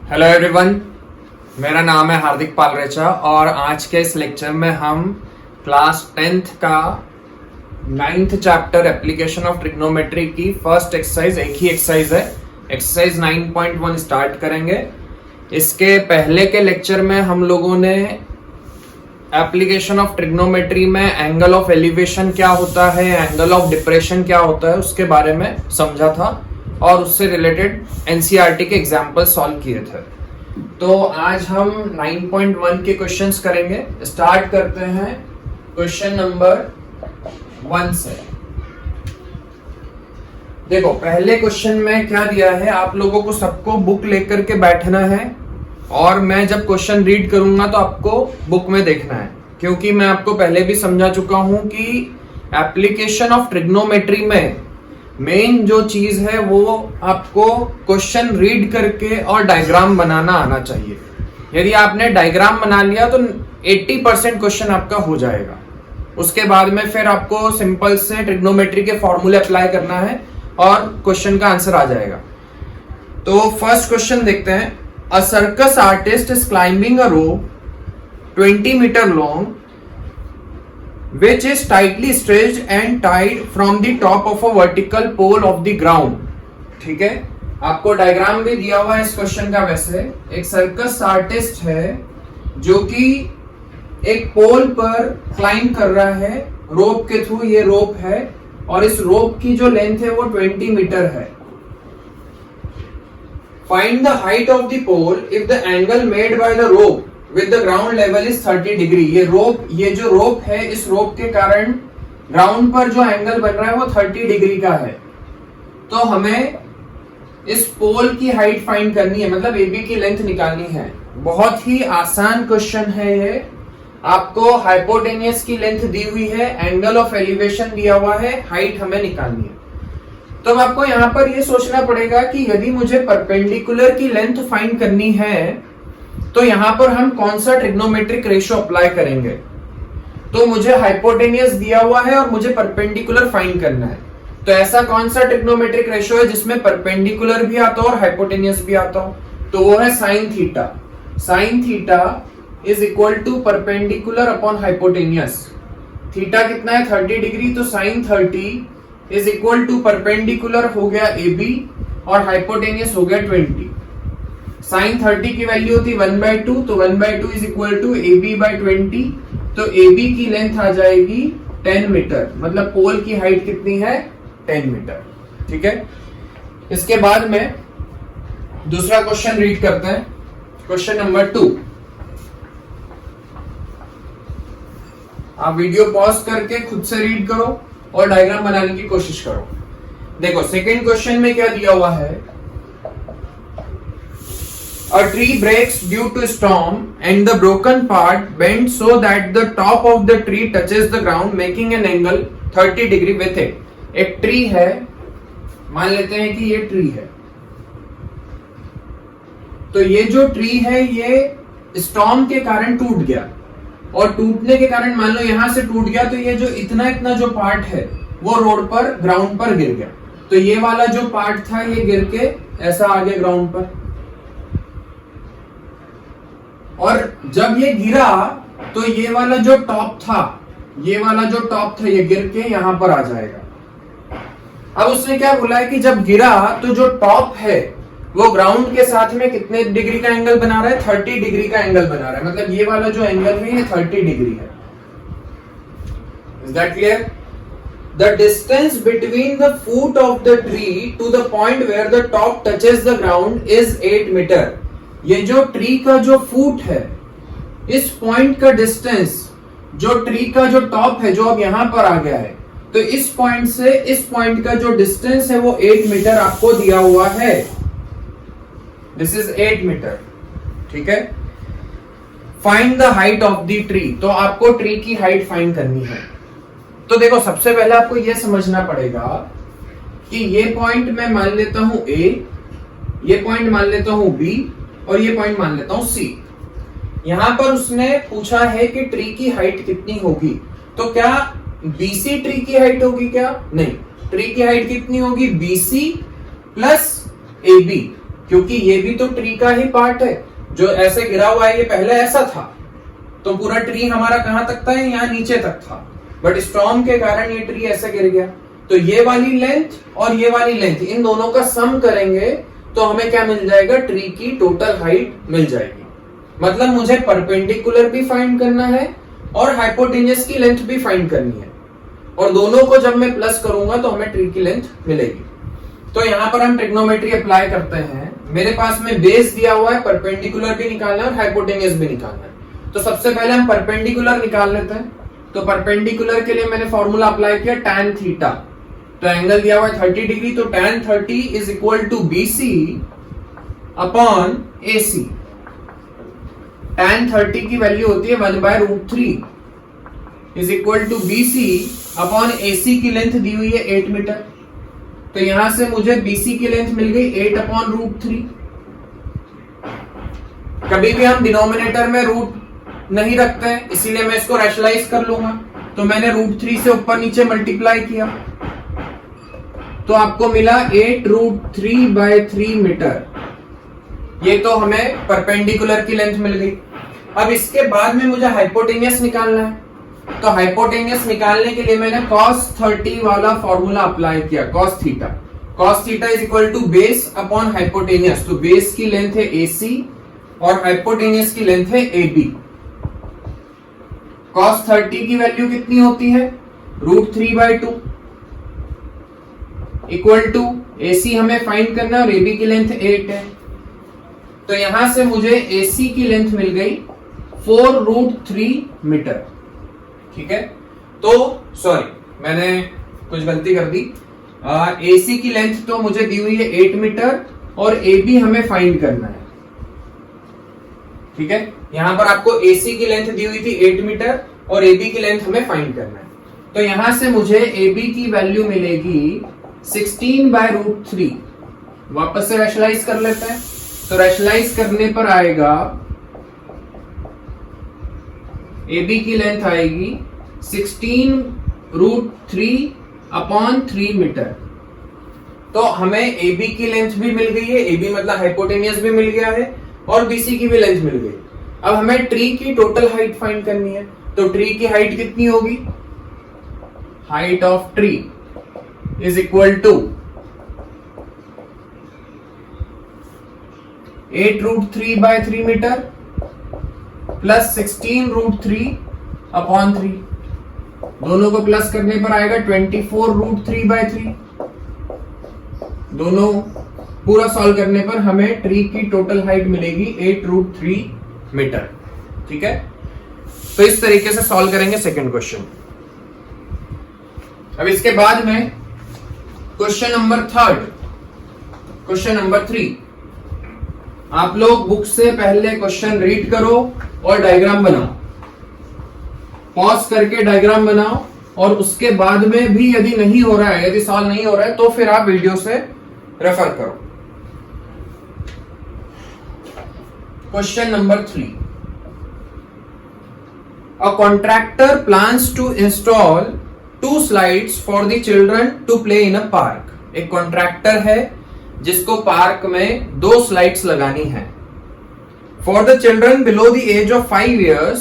Hello everyone, मेरा नाम है हार्दिक पालरेचा और आज के इस लेक्चर में हम क्लास 10th का 9th chapter application of trigonometry की फर्स्ट एक्सरसाइज, एक ही एक्सरसाइज है, एक्सरसाइज 9.1 स्टार्ट करेंगे। इसके पहले के लेक्चर में हम लोगों ने एप्लीकेशन ऑफ ट्रिग्नोमेट्री में एंगल ऑफ एलिवेशन क्या होता है, एंगल ऑफ डिप्रेशन क्या होता है, उसके बारे में समझा था और उससे रिलेटेड एनसीईआरटी के एग्जाम्पल सॉल्व किए थे। तो आज हम 9.1 के क्वेश्चंस करेंगे। स्टार्ट करते हैं क्वेश्चन नंबर 1 से। देखो, पहले क्वेश्चन में क्या दिया है, आप लोगों को सबको बुक लेकर के बैठना है और मैं जब क्वेश्चन रीड करूंगा तो आपको बुक में देखना है, क्योंकि मैं आपको पहले भी समझा चुका हूं कि एप्लीकेशन ऑफ ट्रिग्नोमेट्री में मेन जो चीज है वो आपको क्वेश्चन रीड करके और डायग्राम बनाना आना चाहिए। यदि आपने डायग्राम बना लिया तो 80% क्वेश्चन आपका हो जाएगा। उसके बाद में फिर आपको सिंपल से ट्रिग्नोमेट्री के फॉर्मूले अप्लाई करना है और क्वेश्चन का आंसर आ जाएगा। तो फर्स्ट क्वेश्चन देखते हैं। A circus artist is climbing a rope 20 metre long which is tightly stretched and tied from the top of a vertical pole of the ground। ठीक है, आपको डायग्राम भी दिया हुआ है इस क्वेश्चन का। वैसे एक सर्कस आर्टिस्ट है जो कि एक पोल पर क्लाइंब कर रहा है रोप के थ्रू। ये रोप है और इस रोप की जो लेंथ है वो 20 मीटर है। Find the height of the pole if the angle made by the rope with the ground level is 30 degree. ये जो रोप है, इस रोप के कारण ग्राउंड पर जो एंगल बन रहा है वो 30 डिग्री का है। तो हमें इस पोल की हाइट फाइंड करनी है, मतलब एबी की लेंथ निकालनी है। बहुत ही आसान क्वेश्चन है ये। आपको हाइपोटेनियस की लेंथ दी हुई है, एंगल ऑफ एलिवेशन दिया हुआ है, हाइट हमें निकालनी है। तो आपको यहाँ पर ये सोचना पड़ेगा कि यदि मुझे परपेंडिकुलर की लेंथ फाइंड करनी है तो यहां पर हम कौन सा ट्रिग्नोमेट्रिक रेशियो अप्लाई करेंगे। तो मुझे हाइपोटेनियस दिया हुआ है और मुझे परपेंडिकुलर फाइंड करना है। तो ऐसा कौन सा ट्रिग्नोमेट्रिक रेशियो है जिसमें परपेंडिकुलर भी आता हो और हाइपोटेनियस भी आता हो, तो वो है sine theta. Sine theta is equal to perpendicular upon hypotenuse. Theta कितना है, 30 डिग्री, तो sine 30 is equal to perpendicular हो गया AB और हाइपोटेनियस हो गया 20। साइन 30 की वैल्यू होती 1/2, तो 1/2 इज इक्वल टू AB/20। तो AB की लेंथ आ जाएगी 10 मीटर, मतलब पोल की हाइट कितनी है, 10 मीटर। ठीक है, इसके बाद में दूसरा क्वेश्चन रीड करते हैं। Question number 2। आप वीडियो पॉज करके खुद से रीड करो और डायग्राम बनाने की कोशिश करो। देखो, सेकेंड क्वेश्चन में क्या दिया हुआ है। A tree breaks due to storm and the broken part bends so that the top of the tree touches the ground making an angle 30 degree with it। एक ट्री है, मान लेते हैं कि ये ट्री है। तो ये जो ट्री है ये स्टॉर्म के कारण टूट गया और टूटने के कारण मान लो यहां से टूट गया, तो ये जो इतना जो पार्ट है वो रोड पर, ग्राउंड पर गिर गया। तो ये वाला जो पार्ट था ये गिर के ऐसा आ गया ग्राउंड पर, और जब ये गिरा तो ये वाला जो टॉप था ये गिर के यहां पर आ जाएगा। अब उसने क्या बोला है कि जब गिरा तो जो टॉप है वो ग्राउंड के साथ में कितने डिग्री का एंगल बना रहा है, 30 डिग्री का एंगल बना रहा है। मतलब ये वाला जो एंगल है ये 30 डिग्री है। Is that clear? The distance between the foot of the tree to the point where the top touches the ground is 8 metre. ये जो ट्री का जो फूट है, इस पॉइंट का डिस्टेंस, जो ट्री का जो टॉप है जो अब यहां पर आ गया है, तो इस पॉइंट से इस पॉइंट का जो डिस्टेंस है वो 8 मीटर आपको दिया हुआ है। This is 8 metre. ठीक है, find the height of the tree. तो आपको ट्री की हाइट फाइंड करनी है। तो देखो, सबसे पहले आपको यह समझना पड़ेगा कि ये पॉइंट मैं मान लेता हूं A, ये पॉइंट मान लेता हूं B और ये पॉइंट मान लेता हूं C। यहां पर उसने पूछा है कि ट्री की हाइट कितनी होगी। तो क्या BC ट्री की हाइट होगी क्या? नहीं, ट्री की हाइट कितनी होगी, BC प्लस AB, क्योंकि ये भी तो ट्री का ही पार्ट है, जो ऐसे गिरा हुआ है ये पहले ऐसा था, तो पूरा ट्री हमारा कहां तक था, यहाँ नीचे तक था, बट स्टॉर्म के कारण ये ट्री ऐसे गिर गया। तो ये वाली लेंथ और ये वाली लेंथ, इन दोनों का सम करेंगे तो हमें क्या मिल जाएगा, ट्री की टोटल हाइट मिल जाएगी। मतलब मुझे परपेंडिकुलर भी फाइंड करना है और हाइपोटेन्यूस की लेंथ भी फाइंड करनी है, और दोनों को जब मैं प्लस करूंगा तो हमें ट्री की लेंथ मिलेगी। तो यहाँ पर हम ट्रिग्नोमेट्री अप्लाई करते हैं। मेरे पास में बेस दिया हुआ है, परपेंडिकुलर भी निकालना है और हाइपोटेन्यूस भी निकालना है। तो सबसे पहले हम परपेंडिकुलर निकाल लेते हैं। तो परपेंडिकुलर के लिए मैंने फॉर्मूला अप्लाई किया tan थीटा। तो एंगल दिया हुआ है 30 डिग्री, तो tan 30 is equal to BC upon AC। tan 30 की वैल्यू होती है 1/√3 is equal to BC upon AC की लेंथ दी हुई है 8 मीटर। तो यहां से मुझे BC की लेंथ मिल गई 8/√3। कभी भी हम डिनोमिनेटर में रूट नहीं रखते हैं, इसीलिए मैं इसको रैशनलाइज कर लूंगा। तो मैंने √3 से ऊपर नीचे मल्टीप्लाई किया, तो आपको मिला 8√3/3 मीटर। ये तो हमें परपेंडिकुलर की लेंथ मिल गई। अब इसके बाद में मुझे हाइपोटेन्यूस निकालना है। तो हाइपोटेन्यूस निकालने के लिए मैंने cos 30 वाला फॉर्मूला अप्लाई किया, cos theta is equal to base upon hypotenuse. तो बेस की लेंथ है AC और हाइपोटेन्यूस की लेंथ है AB। cos 30 की वैल्यू कितनी होती है, √3/2 इक्वल टू AC हमें फाइंड करना है और AB की लेंथ 8 है। तो यहां से मुझे AC की लेंथ मिल गई 4√3 मीटर। ठीक है, तो सॉरी मैंने कुछ गलती कर दी। AC की लेंथ तो मुझे दी हुई है 8 मीटर और AB हमें फाइंड करना है। ठीक है, यहां पर आपको AC की लेंथ दी हुई थी 8 मीटर और AB की लेंथ हमें फाइंड करना है। तो यहां से मुझे AB की वैल्यू मिलेगी 16/√3। वापस से रैशनलाइज कर लेते हैं। तो रैशनलाइज करने पर आएगा AB की लेंथ आएगी 16√3/3 मीटर। तो हमें AB की लेंथ भी मिल गई है, AB मतलब हाइपोटेन्यूस भी मिल गया है और BC की भी लेंथ मिल गई। अब हमें ट्री की टोटल हाइट फाइंड करनी है। तो ट्री की हाइट कितनी होगी, height of tree is equal to 8√3/3 metre plus 16√3/3। दोनों को प्लस करने पर आएगा 24√3/3। दोनों पूरा सॉल्व करने पर हमें ट्री की टोटल हाइट मिलेगी 8√3 मीटर। ठीक है, तो इस तरीके से सॉल्व करेंगे सेकंड क्वेश्चन। अब इसके बाद में क्वेश्चन नंबर 3। आप लोग बुक से पहले क्वेश्चन रीड करो और डायग्राम बनाओ, पॉज करके डायग्राम बनाओ, और उसके बाद में भी यदि नहीं हो रहा है, यदि सॉल्व नहीं हो रहा है, तो फिर आप वीडियो से रेफर करो। Question number 3। A contractor plans to install 2 slides for the children to play in a park. एक कॉन्ट्रैक्टर है जिसको पार्क में 2 स्लाइड्स लगानी है। For the children below the age of 5 years,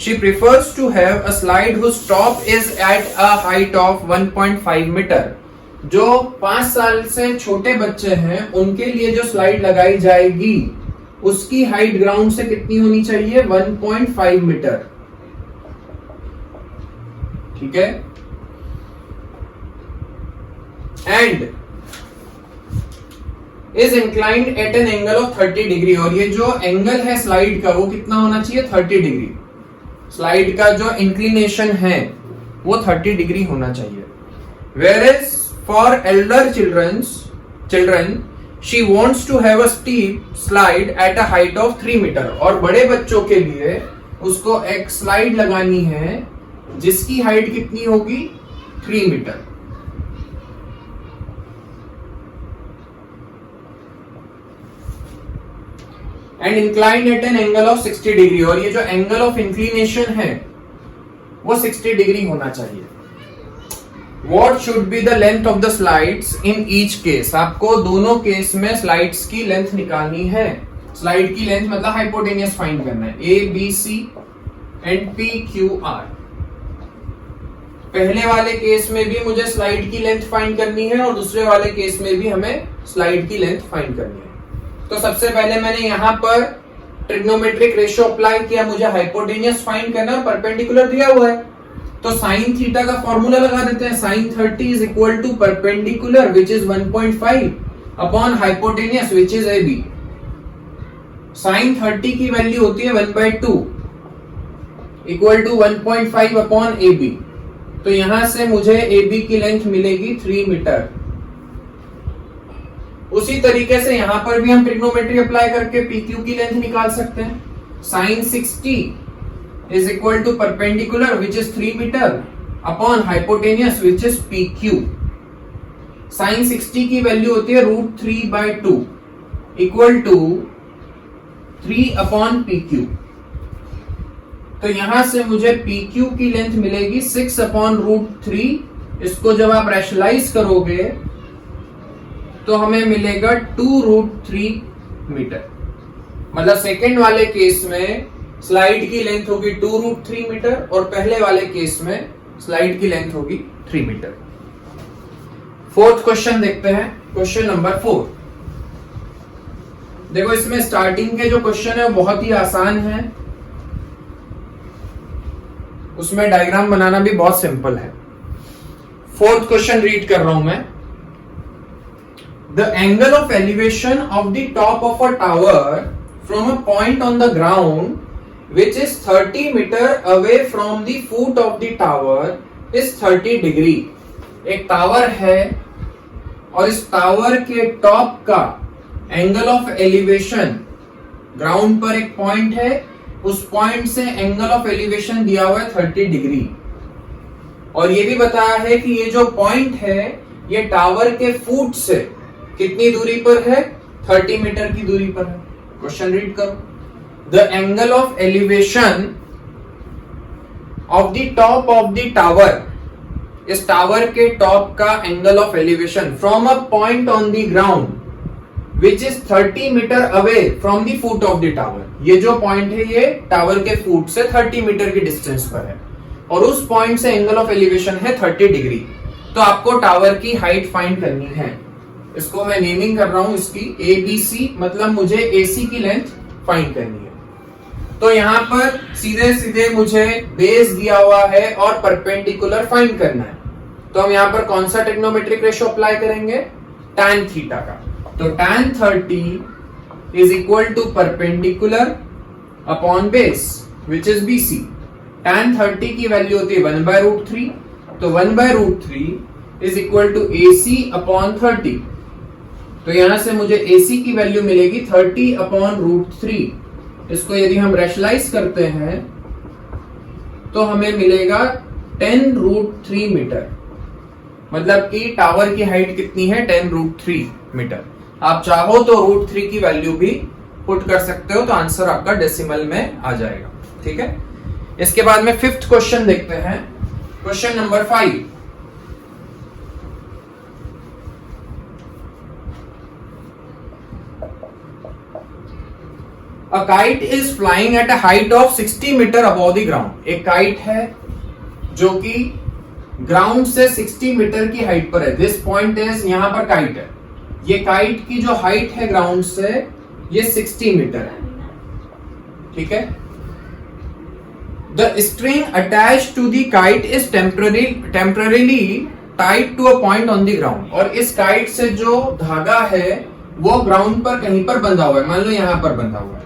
she prefers to have a slide whose top is at a height of 1.5 meter. जो 5 साल से छोटे बच्चे हैं उनके लिए जो स्लाइड लगाई जाएगी उसकी हाइट ग्राउंड से कितनी होनी चाहिए, 1.5 मीटर। ठीक है, and is inclined at an angle of 30 degree. और ये जो एंगल है स्लाइड का वो कितना होना चाहिए, 30 डिग्री। स्लाइड का जो इंक्लिनेशन है वो 30 डिग्री होना चाहिए। Whereas for elder children she wants to have a steep slide at a height of 3 metre. और बड़े बच्चों के लिए उसको एक स्लाइड लगानी है जिसकी हाइट कितनी होगी, 3 metre. And inclined at an angle of 60 degree. और ये जो एंगल ऑफ इंक्लिनेशन है वो 60 डिग्री होना चाहिए। What should be the length of the slides in each case? आपको दोनों केस में स्लाइड्स की लेंथ निकालनी है। स्लाइड की लेंथ मतलब हाइपोटेनियस फाइंड करना है। A B C and P Q R. पहले वाले केस में भी मुझे स्लाइड की लेंथ फाइंड करनी है और दूसरे वाले केस में भी हमें स्लाइड की लेंथ फाइंड करनी है। तो सबसे पहले मैंने यहां पर ट्रिग्नोमेट्रिक रेशियो अप्लाई किया, मुझे हाइपोटेनियस फाइंड करना है, परपेंडिकुलर दिया हुआ है तो साइन थीटा का फॉर्मूला लगा देते हैं। Sine 30 is equal to perpendicular which is 1.5 upon hypotenuse which is A B. Sine 30 की वैल्यू होती है 1/2 equal to 1.5 upon A B. तो यहां से मुझे ए बी की लेंथ मिलेगी 3 मीटर। उसी तरीके से यहां पर भी हम ट्रिग्नोमेट्री अप्लाई करके पी क्यू की लेंथ निकाल सकते हैं। Sine 60 is equal to perpendicular which is 3 meter upon hypotenuse which is PQ। sin 60 की वैल्यू होती है √3/2 equal to 3 upon PQ। तो यहां से मुझे PQ की लेंथ मिलेगी 6 upon √3। इसको जब आप रैशनलाइज करोगे तो हमें मिलेगा 2√3 मीटर। मतलब सेकेंड वाले केस में स्लाइड की लेंथ होगी 2√3 मीटर और पहले वाले केस में स्लाइड की लेंथ होगी 3 मीटर। फोर्थ क्वेश्चन देखते हैं, क्वेश्चन नंबर 4। देखो इसमें स्टार्टिंग के जो क्वेश्चन है वो बहुत ही आसान है, उसमें डायग्राम बनाना भी बहुत सिंपल है। फोर्थ क्वेश्चन रीड कर रहा हूं मैं। The angle of elevation of the top of a tower from a point on the ground which is 30 meter away from the foot of the tower is 30 degree। एक tower है और इस tower के top का angle of elevation, ground पर एक point है, उस पॉइंट से एंगल ऑफ एलिवेशन दिया हुआ है 30 डिग्री। और ये भी बताया है कि ये जो पॉइंट है ये टावर के फुट से कितनी दूरी पर है, 30 मीटर की दूरी पर है। क्वेश्चन रीड करो। The angle of elevation of the top of the tower, इस टावर के टॉप का angle of elevation from a point on the ground which is 30 metre away from the foot of the tower. ये जो point है ये tower के foot से 30 metre की डिस्टेंस पर है और उस पॉइंट से एंगल ऑफ एलिवेशन है 30 डिग्री। तो आपको टावर की हाइट फाइंड करनी है। इसको मैं नेमिंग कर रहा हूं इसकी ABC, मतलब मुझे AC की लेंथ फाइंड करनी है। तो यहां पर सीधे सीधे मुझे बेस दिया हुआ है और परपेंडिकुलर फाइंड करना है। तो हम यहां पर कौन सा ट्रिग्नोमेट्रिक रेशियो अप्लाई करेंगे, tan थीटा का। तो tan 30 is equal to perpendicular upon base which is BC। tan 30 की वैल्यू होती है 1/√3, तो 1/√3 is equal to AC upon 30। तो यहां से मुझे AC की वैल्यू मिलेगी 30 अपॉन √3। इसको यदि हम रैशनलाइज करते हैं तो हमें मिलेगा 10√3 मीटर। मतलब कि टावर की हाइट कितनी है, 10√3 मीटर। आप चाहो तो √3 की वैल्यू भी पुट कर सकते हो, तो आंसर आपका डेसिमल में आ जाएगा। ठीक है, इसके बाद में फिफ्थ क्वेश्चन देखते हैं, question number 5। A kite is flying at a height of 60 metre above the ground। एक काइट है जो कि ग्राउंड से 60 मीटर की हाइट पर है। दिस पॉइंट इज, यहां पर काइट है, ये काइट की जो हाइट है ग्राउंड से ये 60 मीटर है। ठीक है, the string attach to the kite is temporarily tied to a point on the ground. और इस काइट से जो धागा है वो ग्राउंड पर कहीं पर बंधा हुआ है, मान लो यहां पर बंधा हुआ है।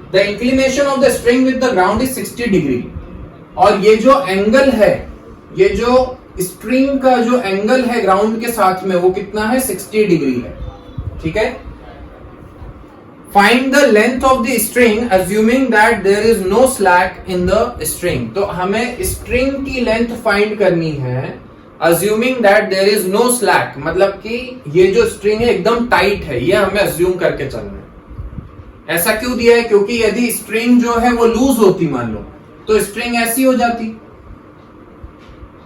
The inclination of the string with the ground is 60 degree. और ये जो एंगल है, ये जो स्ट्रिंग का जो एंगल है ग्राउंड के साथ में वो कितना है, 60 डिग्री है। ठीक है, find the length of the string assuming that there is no slack in the string. तो हमें स्ट्रिंग की लेंथ फाइंड करनी है assuming that there is no slack, मतलब कि ये जो स्ट्रिंग है एकदम टाइट है, ये हमें अज्यूम करके चलना है। ऐसा क्यों दिया है, क्योंकि यदि स्ट्रिंग जो है वो लूज होती मान लो तो स्ट्रिंग ऐसी हो जाती,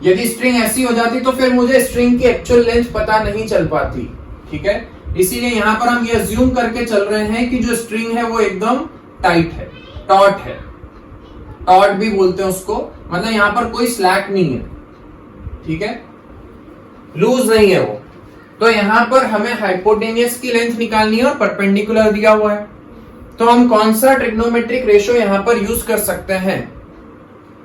यदि स्ट्रिंग ऐसी हो जाती तो फिर मुझे स्ट्रिंग की एक्चुअल लेंथ पता नहीं चल पाती, ठीक है। इसीलिए यहां पर हम ये अज्यूम करके चल रहे हैं कि जो स्ट्रिंग है वो एकदम टाइट है, टॉट है, टॉट भी बोलते हैं उसको, मतलब यहां पर कोई स्लैक नहीं है, ठीक है, लूज नहीं है वो। तो यहां पर हमें हाइपोटेनियस की लेंथ निकालनी है और परपेंडिकुलर दिया हुआ है, तो हम कौन सा ट्रिग्नोमेट्रिक रेशियो यहां पर यूज कर सकते हैं?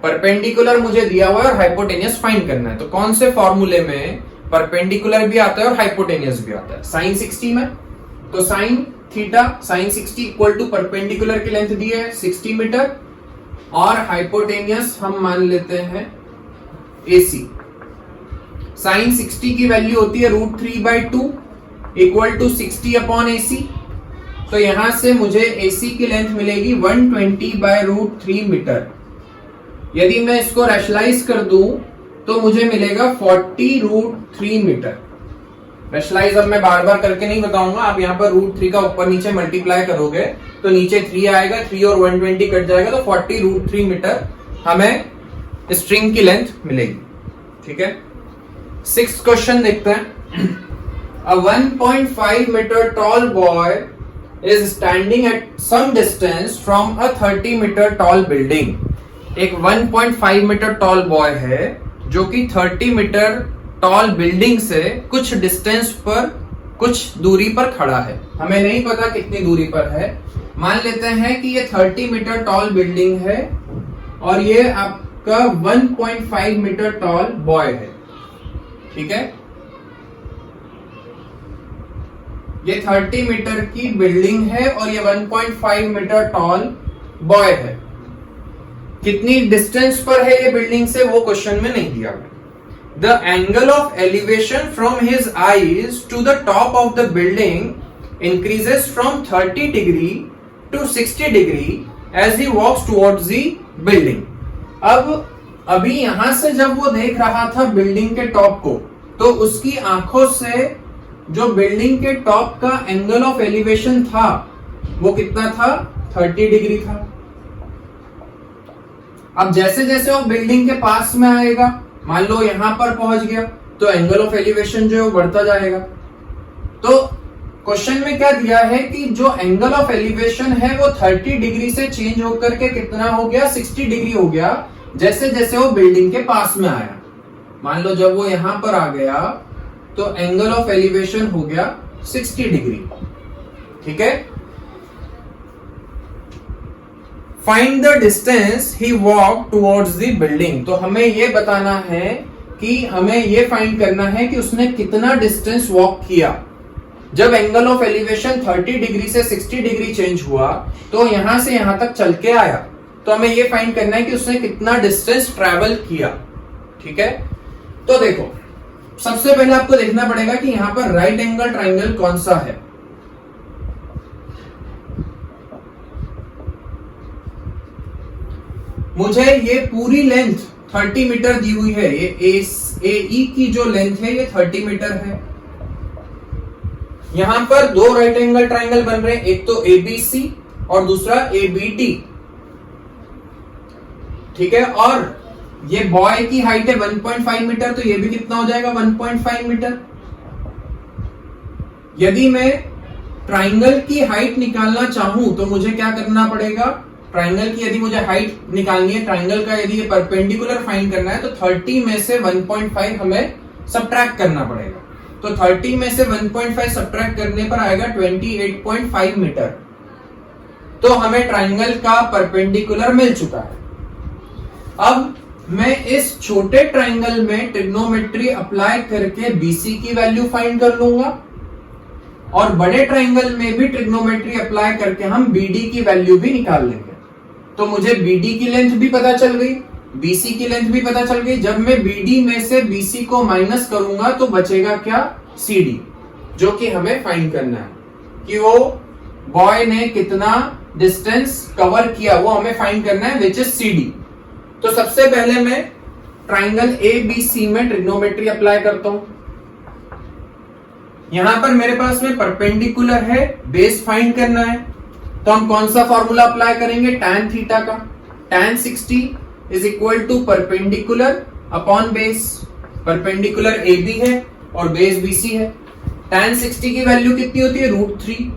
परपेंडिकुलर मुझे दिया हुआ है और हाइपोटेनियस फाइंड करना है, तो कौन से फॉर्मूले में परपेंडिकुलर भी आता है और हाइपोटेनियस भी आता है? साइन 60 में, तो sine theta sine 60 equal to perpendicular की लेंथ दी है 60 मीटर और हाइपोटेनियस हम मान लेते हैं AC। साइन 60 की वैल्यू होती है √3/2 इक्वल टू 60 अपॉन AC। तो यहां से मुझे AC की लेंथ मिलेगी 120/√3 मीटर। यदि मैं इसको रैशनलाइज कर दूं तो मुझे मिलेगा 40√3 मीटर। रैशनलाइज अब मैं बार बार करके नहीं बताऊंगा, आप यहाँ पर √3 का ऊपर नीचे मल्टीप्लाई करोगे तो नीचे 3 आएगा, 3 और 120 कट जाएगा, तो 40√3 मीटर हमें स्ट्रिंग की लेंथ मिलेगी, ठीक है। 6th क्वेश्चन देखते हैं। A 1.5 meter tall boy is standing at some distance from a 30 meter tall building। एक 1.5 मीटर टॉल बॉय है जो कि 30 मीटर टॉल बिल्डिंग से कुछ डिस्टेंस पर, कुछ दूरी पर खड़ा है। हमें नहीं पता कितनी दूरी पर है, मान लेते हैं कि ये 30 मीटर टॉल बिल्डिंग है और ये आपका 1.5 मीटर टॉल बॉय है, ठीक है। ये 30 मीटर की बिल्डिंग है और ये 1.5 मीटर टॉल बॉय है। कितनी डिस्टेंस पर है ये बिल्डिंग से वो क्वेश्चन में नहीं दिया गया। The angle of elevation from his eyes to the top of the building increases from 30 degree to 60 degree as he walks towards the building. अब अभी यहां से जब वो देख रहा था बिल्डिंग के टॉप को, तो उसकी आंखों से जो बिल्डिंग के टॉप का एंगल ऑफ एलिवेशन था वो कितना था? 30 डिग्री था। अब जैसे जैसे वो बिल्डिंग के पास में आएगा, मान लो यहां पर पहुंच गया, तो एंगल ऑफ एलिवेशन जो है वो बढ़ता जाएगा। तो क्वेश्चन में क्या दिया है कि जो एंगल ऑफ एलिवेशन है वो 30 डिग्री से चेंज होकर के कितना हो गया? 60 डिग्री हो गया, जैसे जैसे वो बिल्डिंग के पास में आया। मान लो जब वो यहां पर आ गया तो एंगल ऑफ एलिवेशन हो गया 60 डिग्री, ठीक है। Find the distance he walk towards the building. तो हमें ये बताना है कि हमें ये फाइंड करना है कि उसने कितना डिस्टेंस वॉक किया। जब एंगल ऑफ एलिवेशन 30 डिग्री से 60 डिग्री चेंज हुआ तो यहां से यहां तक चल के आया, तो हमें ये फाइंड करना है कि उसने कितना डिस्टेंस ट्रैवल किया, ठीक है। तो देखो, सबसे पहले आपको देखना पड़ेगा कि यहां पर राइट एंगल ट्राइंगल कौन सा है। मुझे ये पूरी लेंथ 30 मीटर दी हुई है, ये AE की जो लेंथ है ये 30 मीटर है। यहां पर दो राइट एंगल ट्राइंगल बन रहे हैं, एक तो ABC और दूसरा ABD, ठीक है। और ये बॉय की हाइट है 1.5 मीटर, तो ये भी कितना हो जाएगा? 1.5 मीटर। यदि मैं ट्राइंगल की हाइट निकालना चाहूं तो मुझे क्या करना पड़ेगा? ट्राइंगल की यदि मुझे हाइट निकालनी है, ट्राइंगल का यदि ये परपेंडिकुलर फाइंड करना है, तो 30 में से 1.5 हमें सब्ट्रैक्ट करना पड़ेगा। तो 30 में से 1.5 सब्ट्रैक्ट करने पर आएगा 28.5 मीटर। तो हमें ट्राइंगल का परपेंडिकुलर मिल चुका है। अब मैं इस छोटे ट्राइंगल में ट्रिग्नोमेट्री अप्लाई करके BC की वैल्यू फाइंड कर लूंगा और बड़े ट्राइंगल में भी ट्रिग्नोमेट्री अप्लाई करके हम BD की वैल्यू भी निकाल लेंगे। तो मुझे BD की लेंथ भी पता चल गई, BC की लेंथ भी पता चल गई। जब मैं BD में से BC को माइनस करूंगा तो बचेगा क्या? CD, जो कि हमें फाइंड करना है कि वो बॉय ने कितना डिस्टेंस कवर किया, वो हमें फाइंड करना है, विच इज CD। तो सबसे पहले मैं ट्राइंगल ABC में ट्रिग्नोमेट्री अप्लाई करता हूं। यहां पर मेरे पास में परपेंडिकुलर है, बेस फाइंड करना है, तो हम कौन सा फॉर्मूला अप्लाई करेंगे? tan थीटा का। tan 60 is equal to perpendicular upon base, perpendicular A B है और बेस बी सी है। tan 60 की वैल्यू कितनी होती है, √3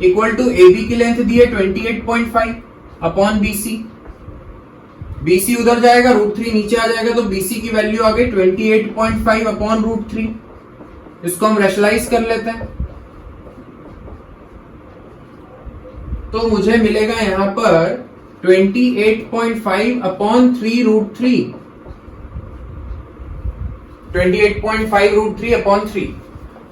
इक्वल टू ए बी की लेंथ दी है 28.5 अपॉन बी सी। BC उधर जाएगा, √3 नीचे आ जाएगा, तो BC की वैल्यू आ गई 28.5 अपॉन √3। इसको हम रेशनलाइज कर लेते हैं, तो मुझे मिलेगा यहां पर 28.5 अपॉन 3√3, 28.5 √3 अपॉन 3।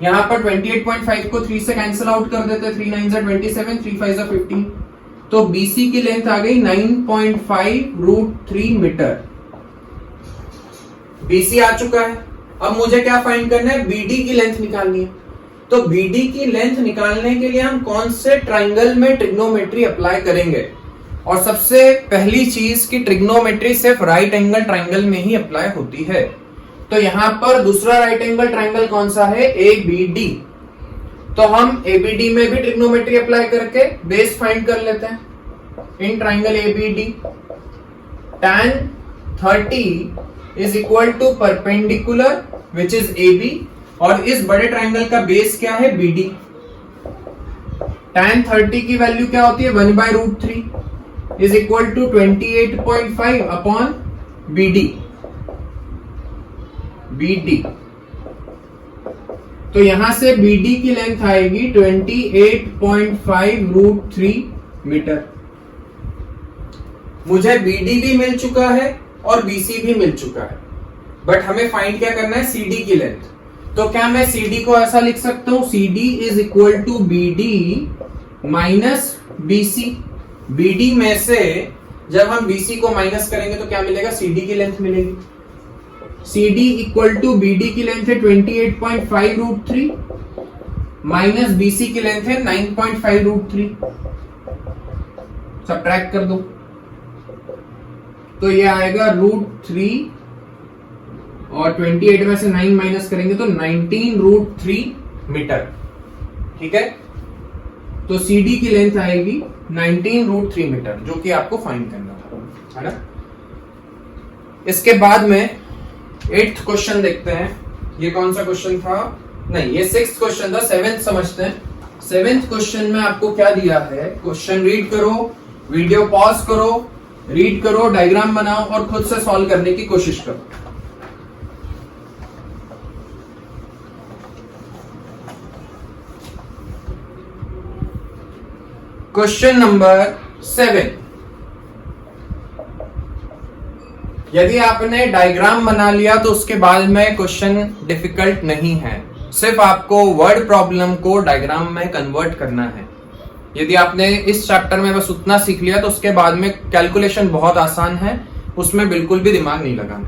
यहां पर 28.5 को 3 से कैंसिल आउट कर देते हैं, 3 9 जा 27, 3 5 जा 15, तो BC की लेंथ आ गई 9.5 √3 मीटर। BC आ चुका है। अब मुझे क्या फाइंड करना है, BD की लेंथ निकालनी है। तो BD की लेंथ निकालने के लिए हम कौन से ट्राइंगल में ट्रिग्नोमेट्री अप्लाई करेंगे, और सबसे पहली चीज की ट्रिग्नोमेट्री सिर्फ राइट एंगल ट्राइंगल में ही अप्लाई होती है। तो यहां पर दूसरा राइट एंगल ट्राइंगल कौन सा है, ABD। तो हम ABD में भी ट्रिग्नोमेट्री अप्लाई करके बेस फाइंड कर लेते हैं। In triangle ABD tan 30 is equal to perpendicular which is AB, और इस बड़े ट्राइंगल का बेस क्या है, BD। tan 30 की वैल्यू क्या होती है, 1/√3 is equal to 28.5 upon BD। तो यहां से BD की लेंथ आएगी 28.5 √3 मीटर। मुझे BD भी मिल चुका है और BC भी मिल चुका है, बट हमें फाइंड क्या करना है, CD की लेंथ। तो क्या मैं CD को ऐसा लिख सकता हूं, CD is equal to BD minus BC। BD में से जब हम BC को माइनस करेंगे तो क्या मिलेगा, CD की लेंथ मिलेगी। CD इक्वल टू BD की लेंथ है 28.5 √3 माइनस BC की लेंथ है 9.5 √3। सब्ट्रैक्ट कर दो, तो ये आएगा √3 और 28 में से 9 माइनस करेंगे तो 19 √3 मीटर। ठीक है, तो CD की लेंथ आएगी 19 √3 मीटर, जो कि आपको फाइंड करना था, है ना। इसके बाद में 8th क्वेश्चन देखते हैं। ये कौन सा क्वेश्चन था, नहीं ये 6th क्वेश्चन था। 7th समझते हैं। 7th क्वेश्चन में आपको क्या दिया है, क्वेश्चन रीड करो, वीडियो पॉज करो, रीड करो, डायग्राम बनाओ और खुद से सॉल्व करने की कोशिश करो। Question number 7। यदि आपने डायग्राम बना लिया तो उसके बाद में क्वेश्चन डिफिकल्ट नहीं है, सिर्फ आपको वर्ड प्रॉब्लम को डायग्राम में कन्वर्ट करना है। यदि आपने इस चैप्टर में बस उतना सीख लिया तो उसके बाद में कैलकुलेशन बहुत आसान है, उसमें बिल्कुल भी दिमाग नहीं लगाना।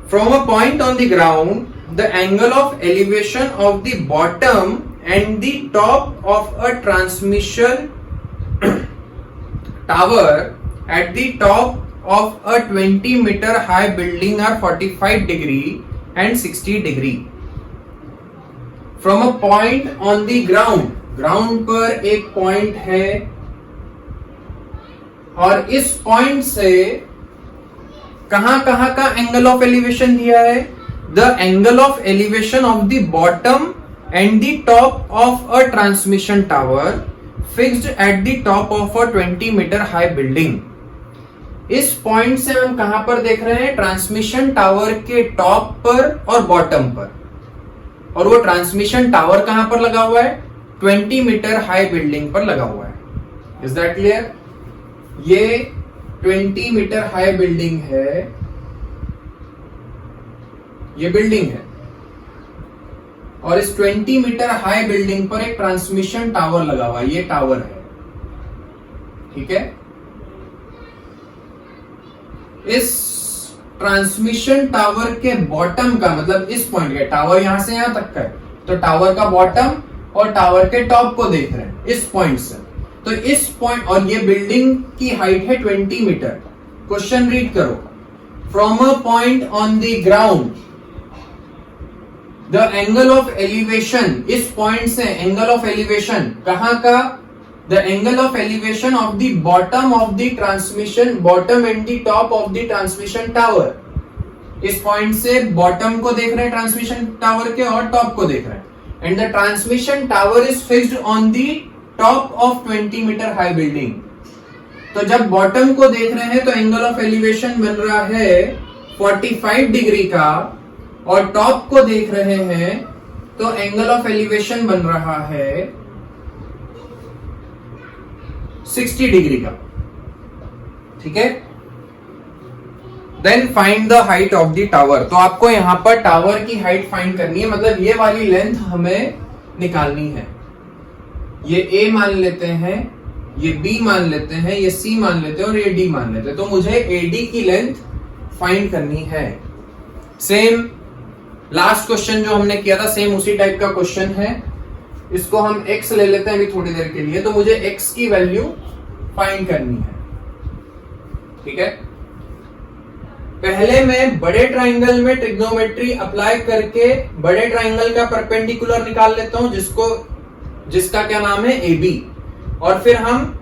From a point on the ground the angle of elevation of the bottom and the top of a transmission tower eight the top of a 20 meter high building are 45 degree and 60 degree. From a point on the ground, ground पर एक point है और इस point से कहां का angle of elevation दिया है, the angle of elevation of the bottom and the top of a transmission tower fixed at the top of a 20 metre high building. इस पॉइंट से हम कहां पर देख रहे हैं, ट्रांसमिशन टावर के टॉप पर और बॉटम पर, और वो ट्रांसमिशन टावर कहां पर लगा हुआ है, 20 मीटर हाई बिल्डिंग पर लगा हुआ है। Is that clear? ये 20 मीटर हाई बिल्डिंग है, ये बिल्डिंग है, और इस 20 मीटर हाई बिल्डिंग पर एक ट्रांसमिशन टावर लगा हुआ है, ये टावर है। ठीक है, इस ट्रांसमिशन टावर के बॉटम का मतलब इस पॉइंट का, टावर यहां से यहां तक का है, तो टावर का बॉटम और टावर के टॉप को देख रहे हैं इस पॉइंट से। तो इस पॉइंट, और ये बिल्डिंग की हाइट है 20 मीटर। क्वेश्चन रीड करो, from a point on the ground the angle of elevation, इस पॉइंट से एंगल ऑफ एलिवेशन कहां का, the angle of elevation of the bottom of the transmission, bottom and the top of the transmission tower. इस point से bottom को देख रहे हैं ट्रांसमिशन टावर के और टॉप को देख रहे हैं, and the transmission tower is fixed on the top of 20 metre high building. तो जब बॉटम को देख रहे हैं तो एंगल ऑफ एलिवेशन बन रहा है 45 डिग्री का, और टॉप को देख रहे हैं तो एंगल ऑफ एलिवेशन बन रहा है 60 डिग्री का। ठीक है, then find the height of the tower. तो आपको यहां पर टावर की हाइट फाइंड करनी है, मतलब ये वाली लेंथ हमें निकालनी है। ये A मान लेते हैं, ये B मान लेते हैं, ये C मान लेते हैं और ये D मान लेते हैं। तो मुझे AD की लेंथ फाइंड करनी है। सेम लास्ट क्वेश्चन जो हमने किया था, सेम उसी टाइप का क्वेश्चन है। इसको हम x ले लेते हैं अभी थोड़ी देर के लिए। तो मुझे x की वैल्यू फाइंड करनी है। ठीक है, पहले मैं बड़े ट्राइंगल में ट्रिग्नोमेट्री अप्लाई करके बड़े ट्राइंगल का परपेंडिकुलर निकाल लेता हूं, जिसका क्या नाम है AB, और फिर हम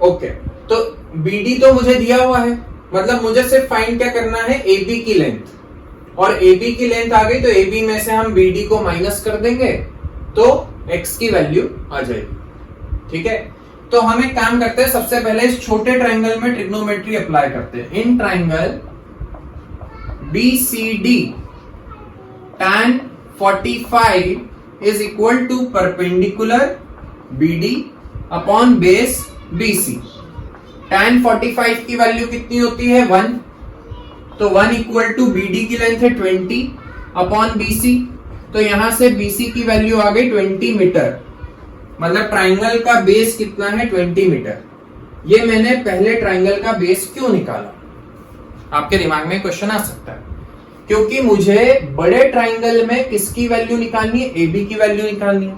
ओके। तो BD तो मुझे दिया हुआ है, मतलब मुझे सिर्फ फाइंड क्या करना है, AB की लेंथ। और AB की लेंथ आ गई तो AB में से हम BD को माइनस कर देंगे तो x की वैल्यू आ जाएगी। ठीक है, तो हम एक काम करते हैं, सबसे पहले इस छोटे ट्राइंगल में ट्रिग्नोमेट्री अप्लाई करते हैं। In triangle BCD tan 45 is equal to perpendicular BD upon base BC। tan 45 की वैल्यू कितनी होती है, 1। तो 1 इक्वल टू BD की लेंथ है 20 अपॉन BC। तो यहां से BC की वैल्यू आ गई 20 मीटर, मतलब ट्राइंगल का बेस कितना है, 20 मीटर। ये मैंने पहले ट्राइंगल का बेस क्यों निकाला, आपके दिमाग में क्वेश्चन आ सकता है। क्योंकि मुझे बड़े ट्राइंगल में किसकी वैल्यू निकालनी है, AB की वैल्यू निकालनी है।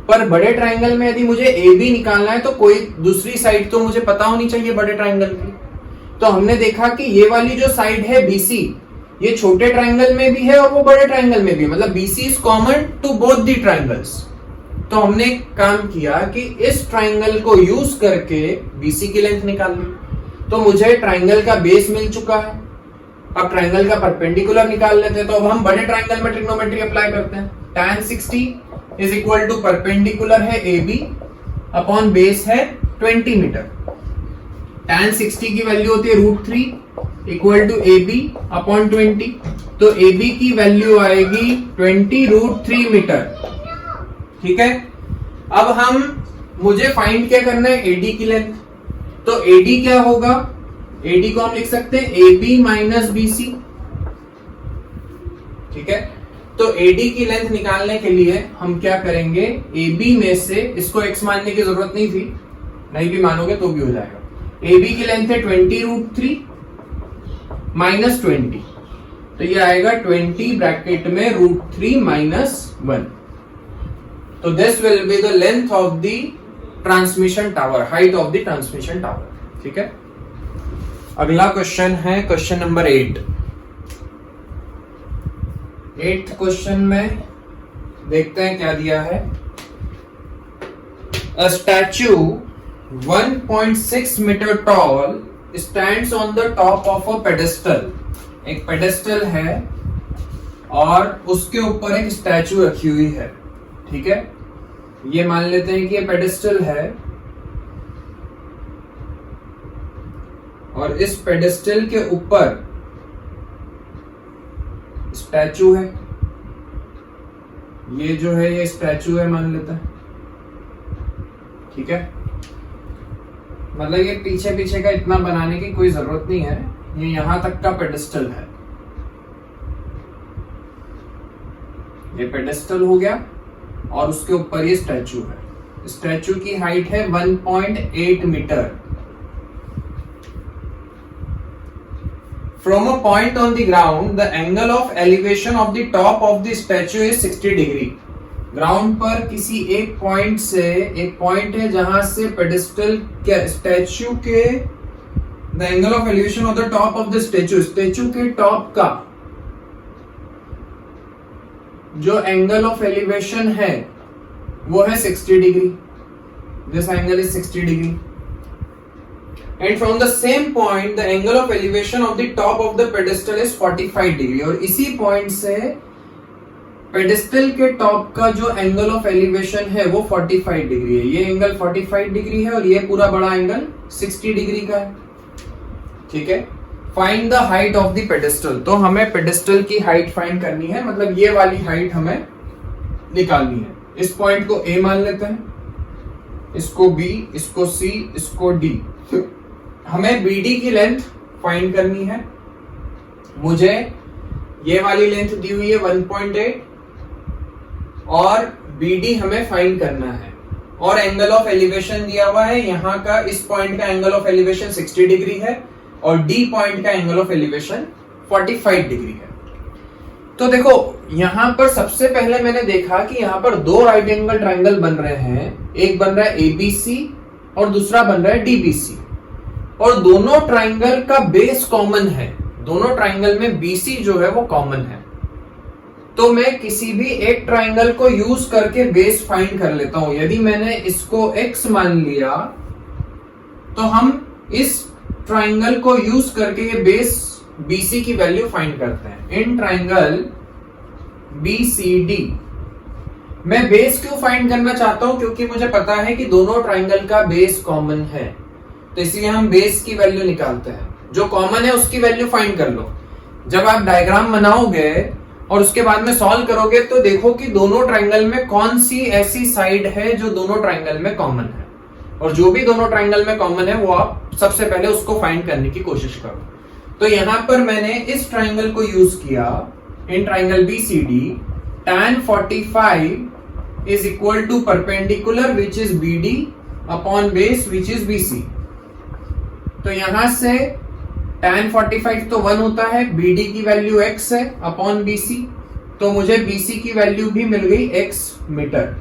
पर बड़े ट्राइंगल में यदि मुझे AB निकालना है तो कोई दूसरी साइड तो मुझे पता होनी चाहिए बड़े ट्राइंगल की। तो हमने देखा कि ये वाली जो साइड है BC, ये छोटे ट्राइंगल में भी है और वो बड़े ट्राइंगल में भी है, मतलब BC is common to both the triangles. तो हमने एक काम किया कि इस ट्राइंगल को यूज करके BC की लेंथ निकाल ली। तो मुझे ट्राइंगल का बेस मिल चुका है, अब ट्राइंगल का परपेंडिकुलर निकाल लेते हैं। तो अब हम बड़े ट्राइंगल में ट्रिग्नोमेट्री अप्लाई करते हैं। tan 60 is equal to perpendicular है AB अपॉन बेस है 20 मीटर। tan 60 की वैल्यू होती है √3 इक्वल टू AB अपॉन 20। तो AB की वैल्यू आएगी 20 √3 मीटर। ठीक है, अब मुझे फाइंड क्या करना है, AD की लेंथ। तो AD क्या होगा, AD को हम लिख सकते हैं AB माइनस BC। ठीक है, तो AD की लेंथ निकालने के लिए हम क्या करेंगे, AB में से, इसको x मानने की जरूरत नहीं थी, नहीं भी मानोगे तो भी हो जाएगा। AB की लेंथ है 20 √3 माइनस 20, तो ये आएगा 20 ब्रैकेट में √3 माइनस 1। तो this will be the length of the transmission tower, height of the transmission tower. ठीक है, अगला क्वेश्चन है क्वेश्चन नंबर 8। 8th क्वेश्चन में देखते हैं क्या दिया है। A statue 1.6 metre tall stands on the top of a pedestal. एक पेडेस्टल है और उसके ऊपर एक स्टैच्यू रखी हुई है। ठीक है, ये मान लेते हैं कि ये पेडेस्टल है और इस पेडेस्टल के ऊपर स्टैचू है। ये जो है ये स्टैचू है मान लेते हैं। ठीक है, मतलब ये पीछे पीछे का इतना बनाने की कोई जरूरत नहीं है, ये यहां तक का पेडेस्टल है। ये पेडेस्टल हो गया और उसके ऊपर ये स्टैचू है। स्टैचू की हाइट है 1.8 metre. From a point on the ground, the angle of elevation of the top of the statue is 60 degree. Ground पर किसी एक पॉइंट से, एक पॉइंट है जहां से पेडेस्टल के स्टैचू के the angle of elevation of the top of the statue, statue के टॉप का जो एंगल ऑफ एलिवेशन है वो है 60 degree. this angle is 60 degree. And from the same point, the angle of elevation of the top of the pedestal is 45 degree. और इसी point से pedestal के टॉप का जो एंगल ऑफ एलिवेशन है वो 45 डिग्री है. ये एंगल 45 डिग्री है और ये पूरा बड़ा एंगल 60 डिग्री का है. ठीक है. Find the height of the pedestal. तो हमें पेडिस्टल की हाइट फाइंड करनी है, मतलब ये वाली हाइट हमें निकालनी है. इस पॉइंट को A मान लेते हैं, इसको B, इसको C, इसको D. हमें BD की लेंथ फाइंड करनी है. मुझे ये वाली लेंथ दी हुई है 1.8 और BD हमें फाइंड करना है. और एंगल ऑफ एलिवेशन दिया हुआ है. यहाँ का इस पॉइंट का एंगल ऑफ एलिवेशन 60 डिग्री है और D पॉइंट का एंगल ऑफ एलिवेशन 45 डिग्री है. तो देखो यहां पर सबसे पहले मैंने देखा कि यहां पर दो राइट एंगल ट्राइंगल बन रहे हैं. एक बन रहा है ABC और दूसरा बन रहा है DBC. और दोनों ट्राइंगल का बेस कॉमन है. दोनों ट्राइंगल में BC जो है वो कॉमन है. तो मैं किसी भी एक ट्राइंगल को यूज करके बेस फाइंड कर लेता हूं. यदि मैंने इसको X मान लिया तो हम इस ट्राइंगल को यूज करके ये बेस BC की वैल्यू फाइंड करते हैं. इन ट्राइंगल BCD मैं बेस क्यों फाइंड करना चाहता हूं? क्योंकि मुझे पता है कि दोनों ट्राइंगल का बेस कॉमन है. तो इसलिए हम बेस की वैल्यू निकालते हैं. जो कॉमन है उसकी वैल्यू फाइंड कर लो. जब आप डायग्राम बनाओगे और उसके बाद में सॉल्व करोगे तो देखो कि दोनों ट्राइंगल में कौन सी ऐसी साइड है जो दोनों ट्राइंगल में कॉमन है. और जो भी दोनों ट्राइंगल में कॉमन है वो आप सबसे पहले उसको फाइंड करने की कोशिश करो. तो यहां पर मैंने इस ट्राइंगल को यूज किया. इन triangle BCD tan 45 is equal to perpendicular which is BD upon base which is BC. तो यहां से tan 45 तो 1 होता है, BD की वैल्यू x है अपॉन BC. तो मुझे BC की वैल्यू भी मिल गई x मीटर.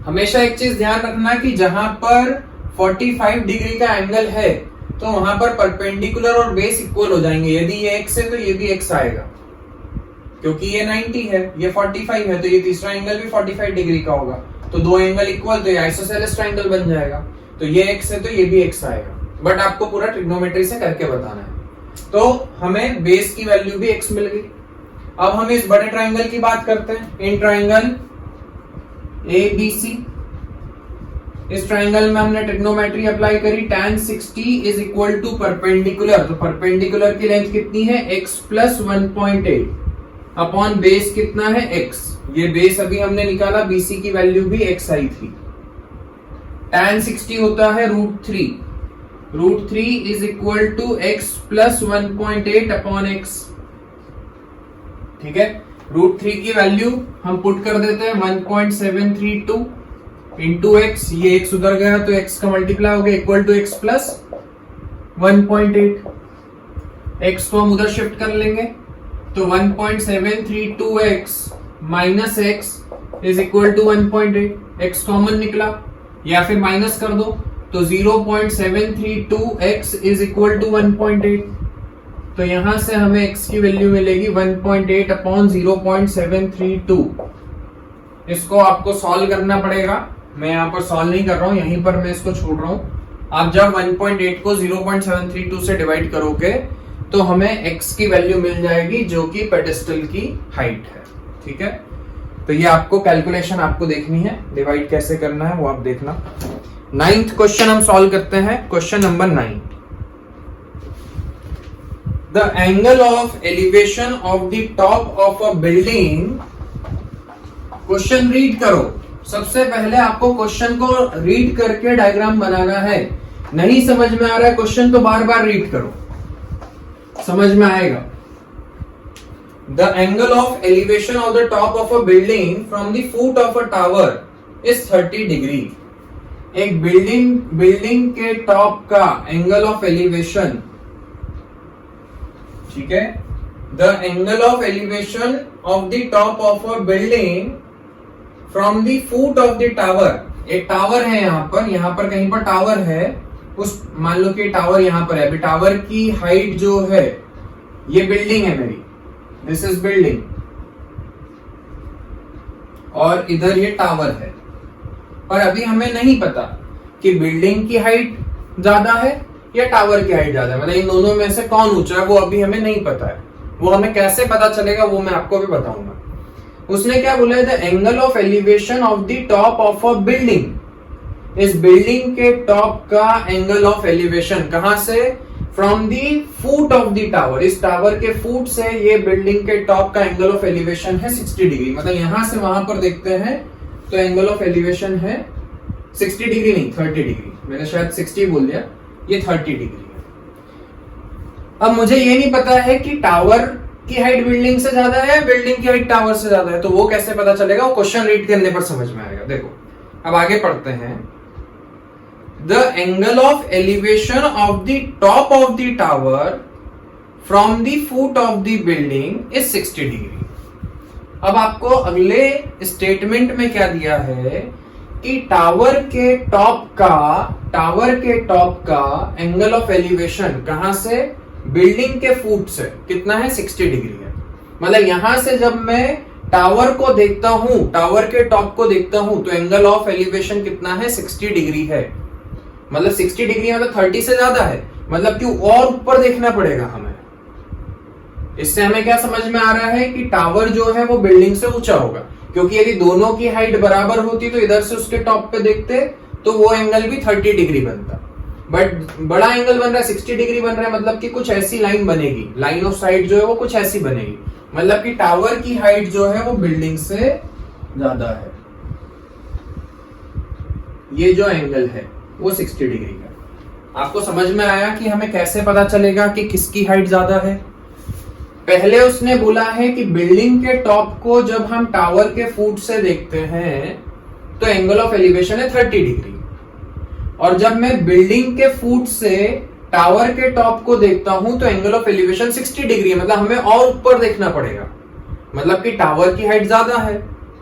हमेशा एक चीज ध्यान रखना कि जहां पर 45 डिग्री का एंगल है तो वहां पर परपेंडिकुलर और बेस इक्वल हो जाएंगे. यदि ये x है तो ये भी x आएगा, क्योंकि ये 90 है, ये 45 है, तो ये तीसरा एंगल भी 45 डिग्री का होगा. तो दो एंगल इक्वल, तो ये आइसोसेलेस ट्रायंगल बन जाएगा. तो ये x है तो ये भी x आएगा. बट आपको पूरा ट्रिग्नोमेट्री से करके बताना है. तो हमें बेस की वैल्यू भी x मिल गई. अब हम इस बड़े ट्रायंगल की बात करते हैं. इन ट्रायंगल ABC, इस ट्रायंगल में हमने ट्रिग्नोमेट्री अप्लाई करी. tan 60 is equal to perpendicular. तो परपेंडिकुलर की लेंथ कितनी है? x प्लस 1.8 अपॉन बेस कितना है? x. ये बेस अभी हमने निकाला, BC की वैल्यू भी x आई थी. tan 60 होता है √3. √3 is equal to x plus 1.8 upon x. ठीक है. √3 की वैल्यू हम पुट कर देते हैं 1.732 इंटू x. ये x उधर गया तो x का मल्टीप्लाई हो गया equal to x plus 1.8. x को हम उधर शिफ्ट कर लेंगे तो 1.732x minus x is equal to 1.8. x common निकला या फिर माइनस कर दो तो 0.732x इज इक्वल टू 1.8. तो यहां से हमें x की वैल्यू मिलेगी 1.8 अपॉन 0.732. इसको आपको सॉल्व करना पड़ेगा. मैं यहां पर सॉल्व नहीं कर रहा हूं, यहीं पर मैं इसको छोड़ रहा हूं. आप जब 1.8 को 0.732 से डिवाइड करोगे तो हमें x की वैल्यू मिल जाएगी जो कि पेडेस्टल की हाइट है. ठीक है. तो ये आपको कैलकुलेशन आपको देखनी है, डिवाइड कैसे करना है वो आप देखना. 9th क्वेश्चन हम सॉल्व करते हैं. Question number 9. The angle of elevation of the top of a building. Question read करो. सबसे पहले आपको क्वेश्चन को रीड करके डायग्राम बनाना है. नहीं समझ में आ रहा है क्वेश्चन तो बार बार रीड करो, समझ में आएगा. The angle of elevation of the top of a building from the foot of a tower is 30 degree. एक बिल्डिंग के टॉप का एंगल ऑफ एलिवेशन, ठीक है. The angle of elevation of the top of a building from the foot of the tower. एक tower है यहां पर कहीं पर टावर है. उस मान लो कि टावर यहां पर है. अभी टावर की हाइट जो है, ये बिल्डिंग है मेरी, दिस इज बिल्डिंग, और इधर ये टावर है. पर अभी हमें नहीं पता कि बिल्डिंग की हाइट ज्यादा है या टावर की हाइट ज्यादा है, मतलब इन दोनों में से कौन ऊंचा है वो अभी हमें नहीं पता है। वो हमें कैसे पता चलेगा वो मैं आपको भी बताऊंगा। उसने क्या बोला है, the angle of elevation of the top of a building, इस बिल्डिंग के टॉप का एंगल ऑफ एलिवेशन कहां से, from the foot of the tower, इस टावर के फुट से ये बिल्डिंग के टॉप का एंगल ऑफ एलिवेशन है 60 डिग्री। मतलब यहां से वहां पर देखते हैं तो एंगल ऑफ एलिवेशन है 60 डिग्री नहीं 30 डिग्री, मैंने शायद 60 बोल दिया, ये 30 डिग्री है। अब मुझे ये नहीं पता है कि टावर की हाइट बिल्डिंग से ज्यादा है, बिल्डिंग की हाइट टावर से ज्यादा है, तो वो कैसे पता चलेगा, वो क्वेश्चन रीड करने पर समझ में आएगा। देखो अब आगे पढ़ते हैं। The angle of elevation of the top of the tower from the foot of the building is 60 degree. अब आपको अगले स्टेटमेंट में क्या दिया है कि टावर के टॉप का एंगल ऑफ एलिवेशन कहां से, बिल्डिंग के फुट से कितना है, 60 डिग्री है। मतलब यहां से जब मैं टावर को देखता हूं, टावर के टॉप को देखता हूं, तो एंगल ऑफ एलिवेशन कितना है, 60 डिग्री है। मतलब 60 डिग्री मतलब 30 से ज्यादा है, मतलब कि और ऊपर देखना पड़ेगा हमें। इससे हमें क्या समझ में आ रहा है कि टावर जो है वो बिल्डिंग से ऊंचा होगा, क्योंकि यदि दोनों की हाइट बराबर होती तो इधर से उसके टॉप पे देखते तो वो एंगल भी 30 डिग्री बनता। बट बड़ा एंगल बन रहा है, 60 डिग्री बन रहा है, मतलब कि कुछ ऐसी लाइन बनेगी, लाइन ऑफ साइट जो है वो कुछ ऐसी बनेगी, मतलब कि टावर की हाइट जो है वो बिल्डिंग से ज्यादा है। ये जो एंगल है वो 60 डिग्री का। आपको समझ में आया कि हमें कैसे पता चलेगा कि किसकी हाइट ज्यादा है। पहले उसने बोला है कि बिल्डिंग के टॉप को जब हम टावर के फुट से देखते हैं तो एंगल ऑफ एलिवेशन है 30 डिग्री, और जब मैं बिल्डिंग के फुट से टावर के टॉप को देखता हूं तो एंगल ऑफ एलिवेशन 60 डिग्री है, मतलब हमें और ऊपर देखना पड़ेगा, मतलब कि टावर की हाइट ज्यादा है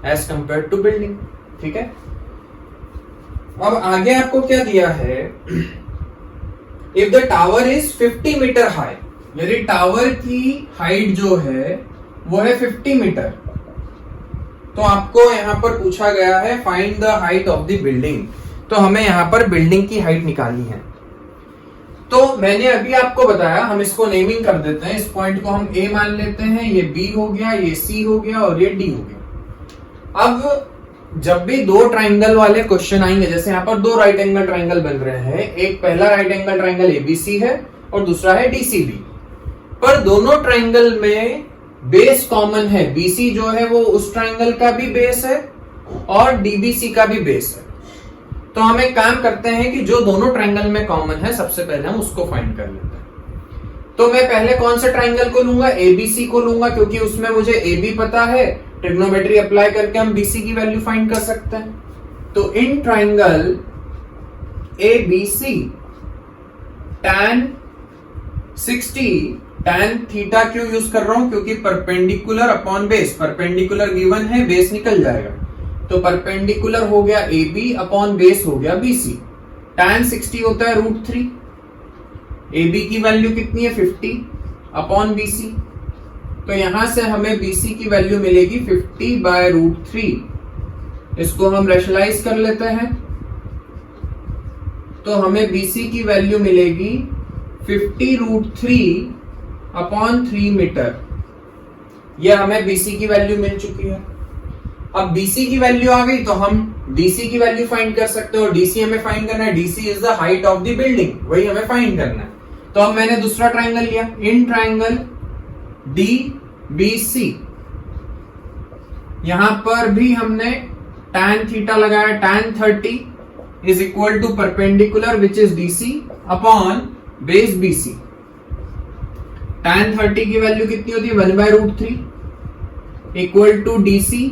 एज कंपेयर टू बिल्डिंग। ठीक है, अब आगे आपको क्या दिया है, if the tower is 50 metre high, यदि टावर की हाइट जो है वो है 50 मीटर, तो आपको यहां पर पूछा गया है find the height of the building, तो हमें यहां पर बिल्डिंग की हाइट निकालनी है। तो मैंने अभी आपको बताया, हम इसको नेमिंग कर देते हैं, इस पॉइंट को हम ए मान लेते हैं, ये बी हो गया, ये सी हो गया और ये डी हो गया। अब जब भी दो ट्राइंगल वाले क्वेश्चन आएंगे, जैसे यहाँ पर दो राइट एंगल ट्राइंगल बन रहे हैं, एक पहला राइट एंगल ट्राइंगल एबीसी है और दूसरा है डीसीबी, पर दोनों ट्राइंगल में बेस कॉमन है, बीसी जो है वो उस ट्राइंगल का भी बेस है और डीबीसी का भी बेस है। तो हम एक काम करते हैं कि जो दोनों ट्राइंगल में कॉमन है सबसे पहले हम उसको फाइंड कर लेते हैं। तो मैं पहले कौन से ट्राइंगल को लूंगा, एबीसी को लूंगा, क्योंकि उसमें मुझे एबी पता है, ट्रिग्नोमेट्री अप्लाई करके हम बीसी की वैल्यू फाइंड कर सकते हैं। तो in triangle ABC tan 60, tan theta क्यों यूज कर रहा हूं, क्योंकि perpendicular upon base, perpendicular given है, बेस निकल जाएगा, तो परपेंडिकुलर हो गया AB अपॉन बेस हो गया BC। tan 60 होता है √3, AB की वैल्यू कितनी है 50 अपॉन BC, तो यहां से हमें BC की वैल्यू मिलेगी 50/√3। इसको हम रेशनलाइज कर लेते हैं, तो हमें BC की वैल्यू मिलेगी 50√3 अपॉन 3 मीटर। यह हमें BC की वैल्यू मिल चुकी है। अब BC की वैल्यू आ गई तो हम DC की वैल्यू फाइंड कर सकते हो, और DC हमें फाइंड करना है, DC is the height of the building, वही हमें फाइंड करना है। तो अब मैंने दूसरा ट्राइंगल लिया, इन ट्राइंगल DBC, यहां पर भी हमने tan थीटा लगाया, tan 30 is equal to perpendicular which is DC upon base BC। tan 30 की वैल्यू कितनी होती है 1/√3 equal to DC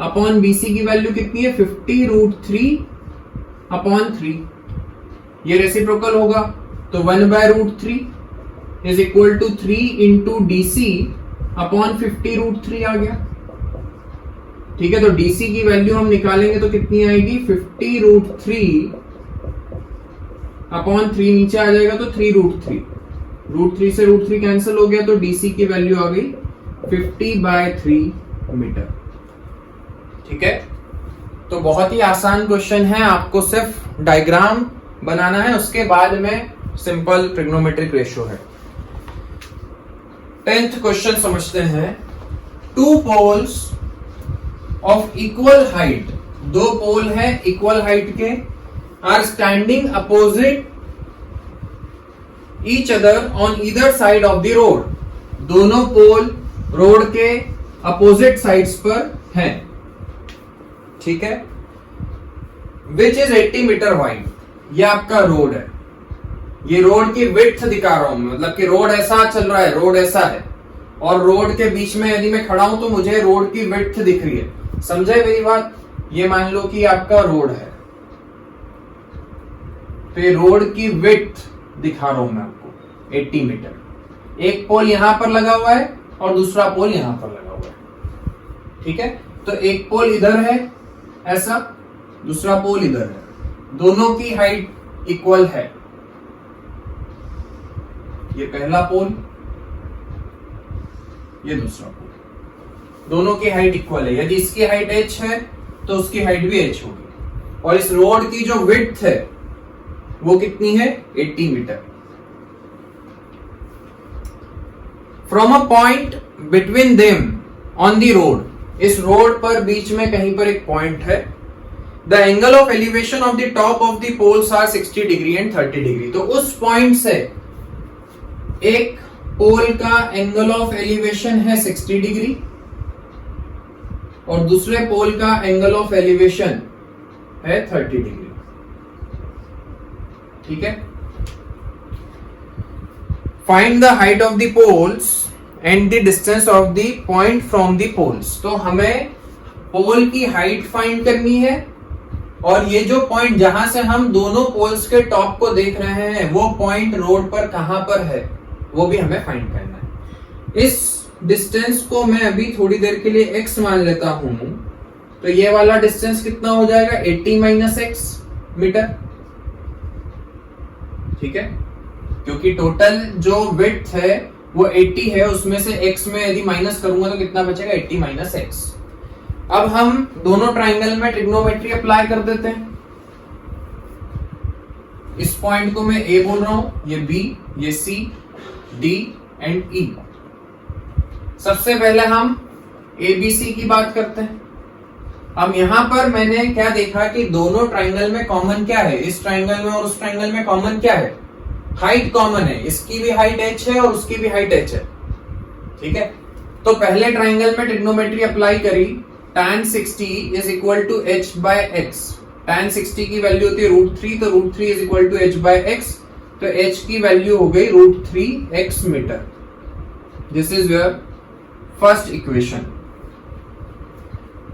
upon BC की वैल्यू कितनी है 50√3 अपॉन 3। ये रेसिप्रोकल होगा, तो 1/√3 is equal to 3 into DC upon 50√3 आ गया। ठीक है, तो DC की वैल्यू हम निकालेंगे तो कितनी आएगी 50√3 अपॉन 3, नीचे आ जाएगा तो 3√3, √3 से √3 कैंसिल हो गया, तो DC की वैल्यू आ गई 50/3 मीटर। ठीक है, तो बहुत ही आसान क्वेश्चन है, आपको सिर्फ डायग्राम बनाना है, उसके बाद में सिंपल ट्रिग्नोमेट्रिक रेशियो है। 10th क्वेश्चन समझते हैं। Two poles of equal height, दो पोल है इक्वल हाइट के, are standing opposite each other on either side of the road. दोनों पोल रोड के अपोजिट साइड्स पर हैं, ठीक है। विच इज 80 मीटर वाइड, ये आपका रोड है, ये रोड की विड्थ दिखा रहा हूं, मतलब कि रोड ऐसा चल रहा है, रोड ऐसा है, और रोड के बीच में यदि मैं खड़ा हूं तो मुझे रोड की विड्थ दिख रही है। समझे मेरी बात? ये मान लो कि आपका रोड है, तो ये रोड की विड्थ दिखा रहा हूं मैं आपको 80 मीटर। एक पोल यहां पर लगा हुआ है और दूसरा पोल यहां पर लगा हुआ है, ठीक है। तो एक पोल इधर है ऐसा, दूसरा पोल इधर है, दोनों की हाइट इक्वल है। ये पहला पोल, ये दूसरा पोल, दोनों की हाइट इक्वल है। यदि इसकी हाइट h है तो उसकी हाइट भी h होगी, और इस रोड की जो विड्थ है वो कितनी है? 80 metre. From a point between them on the road, इस रोड पर बीच में कहीं पर एक पॉइंट है। The angle of elevation of the top of the poles are 60 degree and 30 degree. तो उस पॉइंट से एक पोल का एंगल ऑफ एलिवेशन है 60 डिग्री और दूसरे पोल का एंगल ऑफ एलिवेशन है 30 डिग्री, ठीक है। Find the height of the poles and the distance of the point from the poles. तो हमें पोल की हाइट फाइंड करनी है, और ये जो पॉइंट जहां से हम दोनों पोल्स के टॉप को देख रहे हैं वो पॉइंट रोड पर कहां पर है वो भी हमें फाइंड करना है। इस डिस्टेंस को मैं अभी थोड़ी देर के लिए x मान लेता हूं, तो ये वाला डिस्टेंस कितना हो जाएगा? 80 माइनस x मीटर, ठीक है। क्योंकि टोटल जो विड्थ है वो 80 है, उसमें से x में यदि माइनस करूंगा तो कितना बचेगा? 80 माइनस x। अब हम दोनों ट्राइंगल में ट्रिग्नोमेट्री अप्लाई कर देते हैं। इस पॉइंट को मैं A बोल रहा हूं, ये B, ये C, D एंड E। सबसे पहले हम ABC की बात करते हैं। अब यहां पर मैंने क्या देखा कि दोनों ट्राइंगल में कॉमन क्या है? इस ट्राइंगल में और उस ट्राइंगल में कॉमन क्या है? हाइट कॉमन है, इसकी भी हाइट h है और उसकी भी हाइट h है, ठीक है। तो पहले ट्राइंगल में ट्रिग्नोमेट्री अप्लाई करी, tan 60 is equal to h by x। tan 60 की वैल्यू होती है √3, तो √3 is equal to h by x, तो h की वैल्यू हो गई √3x metre. This is your first equation.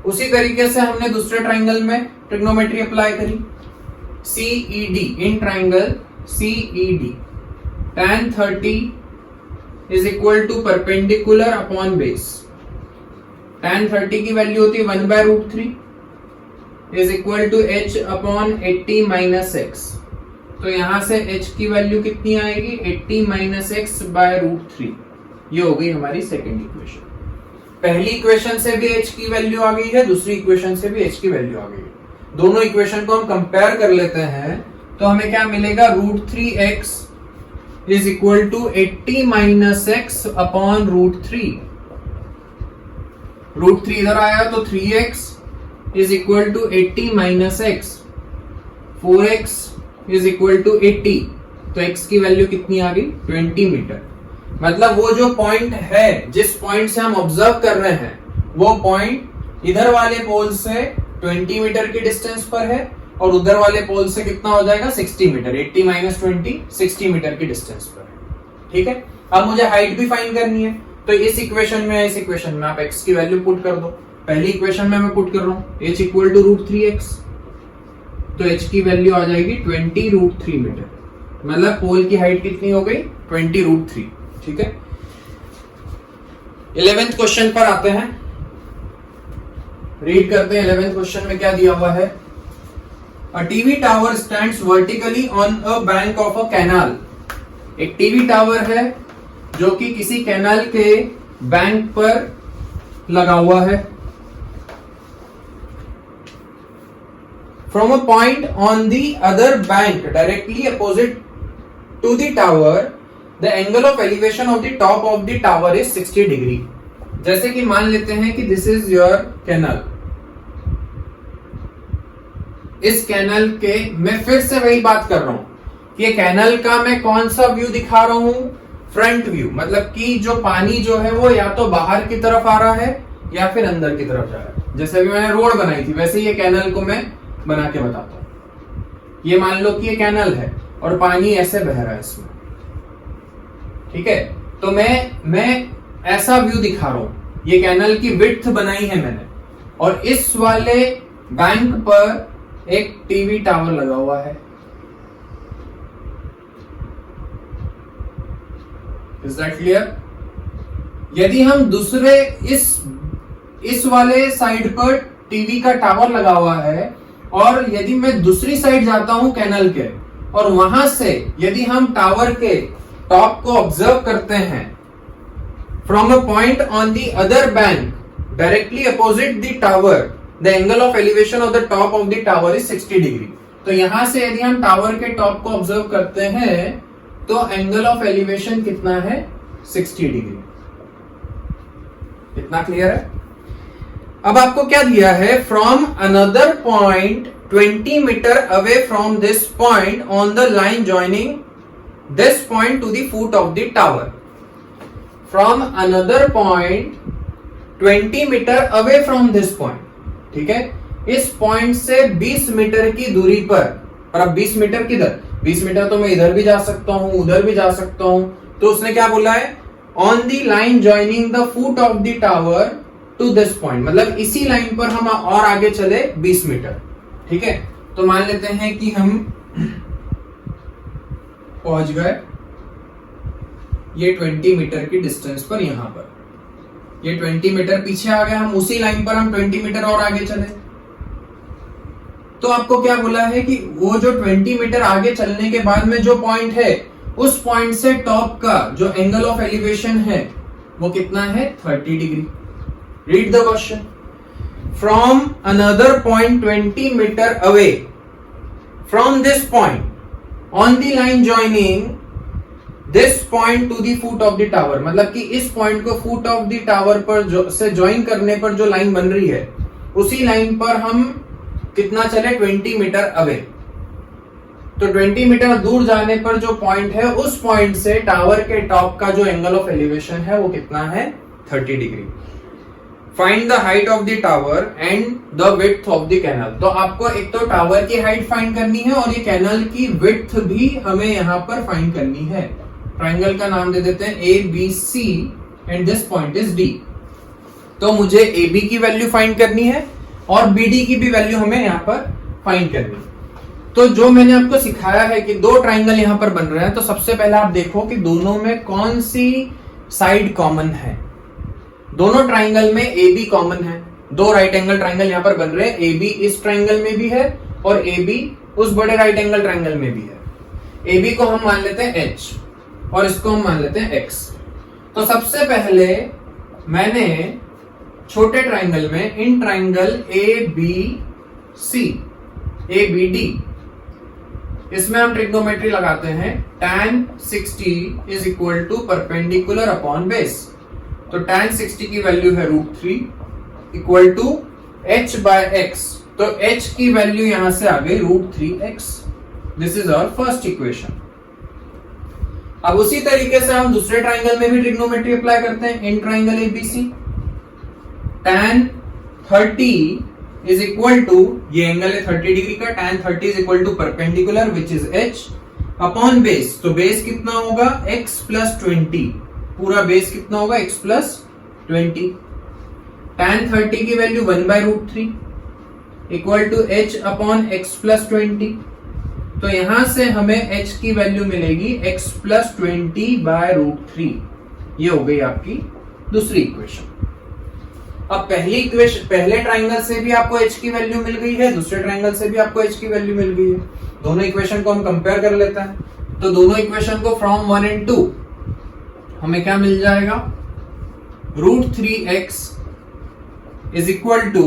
उसी तरीके से हमने दूसरे ट्राइंगल में ट्रिग्नोमेट्री अप्लाई करी, CED, in triangle CED tan 30 is equal to perpendicular upon base. tan 30 की वैल्यू होती है 1 by √3 is equal to h upon 80 minus x। तो यहां से h की वैल्यू कितनी आएगी? 80 माइनस x बाय √3। ये हो गई हमारी सेकेंड इक्वेशन। पहली इक्वेशन से भी h की वैल्यू आ गई है, दूसरी इक्वेशन से भी h की वैल्यू आ गई है। दोनों इक्वेशन को हम कंपेयर कर लेते हैं तो हमें क्या मिलेगा? √3x is equal to 80 minus x upon √3। √3 इधर आया तो 3x is equal to 80 minus x, 4x is equal to 80। तो x की वैल्यू कितनी आ गई? 20 मीटर। मतलब वो जो पॉइंट है, जिस पॉइंट से हम ऑब्जर्व कर रहे हैं, वो पॉइंट इधर वाले पोल से 20 मीटर की डिस्टेंस पर है और उधर वाले पोल से कितना हो जाएगा? 60 मीटर। 80 माइनस 20 60 मीटर की डिस्टेंस पर है, ठीक है। अब मुझे हाइट भी फाइंड करनी है, तो इस इक्वेशन में, इस इक्वेशन में आप x की वैल्यू पुट कर दो। पहली इक्वेशन में मैं पुट कर रहा हूं h इक्वल टू √3x, तो h की वैल्यू आ जाएगी 20 √3 मीटर। मतलब पोल की हाइट कितनी हो गई? 20 √3, ठीक है। 11th क्वेश्चन पर आते हैं, रीड करते हैं। 11th क्वेश्चन में क्या दिया हुआ है? A TV tower stands vertically on a bank of a canal. एक टीवी टावर है जो कि किसी कैनाल के बैंक पर लगा हुआ है। from a point on the other bank directly opposite to the tower, the angle of elevation of the top of the tower is 60 degree. जैसे कि मान लेते हैं कि दिस इज योर कैनल, इस कैनल के मैं फिर से वही बात कर रहा हूं कि ये कैनल का मैं कौन सा व्यू दिखा रहा हूं, फ्रंट व्यू, मतलब कि जो पानी जो है वो या तो बाहर की तरफ आ रहा है या फिर अंदर की तरफ जा रहा है। जैसे अभी मैंने रोड बनाई थी वैसे ये कैनल को मैं बना के बताता हूं। ये मान लो कि ये कैनल है और पानी ऐसे बह रहा है इसमें, ठीक है। तो मैं ऐसा व्यू दिखा रहा हूं, ये कैनल की विड्थ बनाई है मैंने और इस वाले बैंक पर एक टीवी टावर लगा हुआ है। Is that clear? यदि हम दूसरे इस वाले साइड पर टीवी का टावर लगा हुआ है और यदि मैं दूसरी साइड जाता हूं कैनल के और वहां से यदि हम टावर के टॉप को ऑब्जर्व करते हैं from a point on the other bank directly opposite the tower, the angle of elevation of the top of the tower is 60 degree. तो यहां से यदि हम टावर के टॉप को ऑब्जर्व करते हैं तो एंगल ऑफ एलिवेशन कितना है? 60 डिग्री। इतना क्लियर है? अब आपको क्या दिया है? From another point 20 metre away from this point on the line joining this point to the foot of the tower. From another point 20 metre away from this point, ठीक है। इस पॉइंट से 20 मीटर की दूरी पर, और अब 20 मीटर किधर? 20 मीटर तो मैं इधर भी जा सकता हूं, उधर भी जा सकता हूं। तो उसने क्या बोला है? On the line joining the foot of the tower to this point, मतलब इसी लाइन पर हम और आगे चले 20 मीटर, ठीक है। तो मान लेते हैं कि हम पहुंच गए ये 20 मीटर की डिस्टेंस पर, यहां पर ये 20 मीटर पीछे आ गए, हम उसी लाइन पर हम 20 मीटर और आगे चले। तो आपको क्या बोला है कि वो जो 20 मीटर आगे चलने के बाद में जो पॉइंट है उस पॉइंट से टॉप का जो एंगल ऑफ एलिवेशन है वो कितना है? 30 degree. Read the question. From another point 20 metre away from this point on the line joining this point to the foot of the tower, मतलब कि इस पॉइंट को फुट ऑफ द टावर पर से ज्वाइन करने पर जो लाइन बन रही है उसी लाइन पर हम कितना चले? 20 मीटर अवे। तो 20 मीटर दूर जाने पर जो पॉइंट है उस पॉइंट से टावर के टॉप का जो एंगल ऑफ एलिवेशन है वो कितना है? 30 degree. Find the height of the tower and the width of the canal. तो आपको एक तो टावर की हाइट फाइंड करनी है और ये कैनल की विड्थ भी हमें यहां पर फाइंड करनी है। ट्राइंगल का नाम दे देते हैं ABC and this point is D। तो मुझे AB की वैल्यू फाइंड करनी है और BD की भी वैल्यू हमें यहां पर फाइंड करनी है। तो जो मैंने आपको सिखाया है कि दो ट्राइंगल यहां पर बन रहे हैं, तो सबसे पहले आप देखो कि दोनों में कौन सी साइड कॉमन है। दोनों ट्राइंगल में AB कॉमन है। दो राइट एंगल ट्राइंगल यहां पर बन रहे हैं, AB इस ट्राइंगल में भी है और AB उस बड़े राइट एंगल ट्राइंगल में भी है। AB को हम मान लेते हैं H और इसको हम मान लेते हैं X। तो सबसे पहले मैंने छोटे ट्राइंगल में इन ट्राइंगल ABC, ABD, इसमें हम ट्रिग्नोमेट्री लगाते हैं। tan 60 is equal to perpendicular upon base. तो tan 60 की वैल्यू है √3 equal to h by x। तो h की वैल्यू यहां से आ गई √3x। This is our first equation. अब उसी तरीके से हम दूसरे ट्राइंगल में भी ट्रिग्नोमेट्री अप्लाई करते हैं। In triangle ABC tan 30 is equal to, ये एंगल है 30 डिग्री का, tan 30 is equal to perpendicular which is h upon base. तो बेस कितना होगा? x plus 20। पूरा बेस कितना होगा? x plus 20। tan 30 की value 1/√3 equal to h upon x plus 20। तो यहां से हमें h की वैल्यू मिलेगी x प्लस 20/√3। ये हो गई आपकी दूसरी इक्वेशन। अब पहली इक्वेशन, पहले ट्राइंगल से भी आपको h की वैल्यू मिल गई है, दूसरे ट्राइंगल से भी आपको h की वैल्यू मिल गई है। दोनों इक्वेशन को हम कंपेयर कर लेते हैं। तो दोनों इक्वेशन को फ्रॉम 1 and 2 हमें क्या मिल जाएगा? √3x is equal to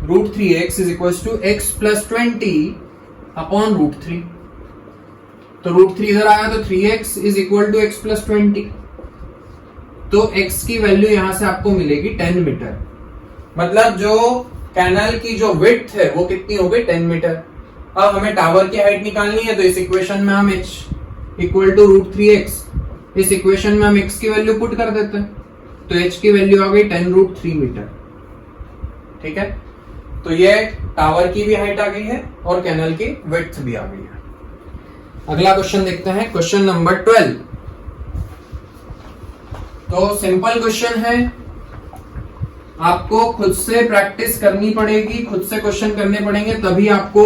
√3x is equal to x plus 20 upon √3। तो √3 इधर आया तो 3x is equal to x plus 20। तो x की वैल्यू यहां से आपको मिलेगी 10 मीटर। मतलब जो कैनल की जो विड्थ है वो कितनी हो गई 10 मीटर। अब हमें टावर की हाइट निकालनी है, तो इस इक्वेशन में हम h इक्वल टू √3x, इस इक्वेशन में हम x की वैल्यू पुट कर देते हैं, तो h की वैल्यू आ गई 10√3 मीटर। ठीक है, तो ये टावर की भी हाइट आ गई है और कैनल की विड्थ भी आ गई है। अगला क्वेश्चन देखते हैं, क्वेश्चन नंबर 12। तो सिंपल क्वेश्चन है, आपको खुद से प्रैक्टिस करनी पड़ेगी, खुद से क्वेश्चन करने पड़ेंगे, तभी आपको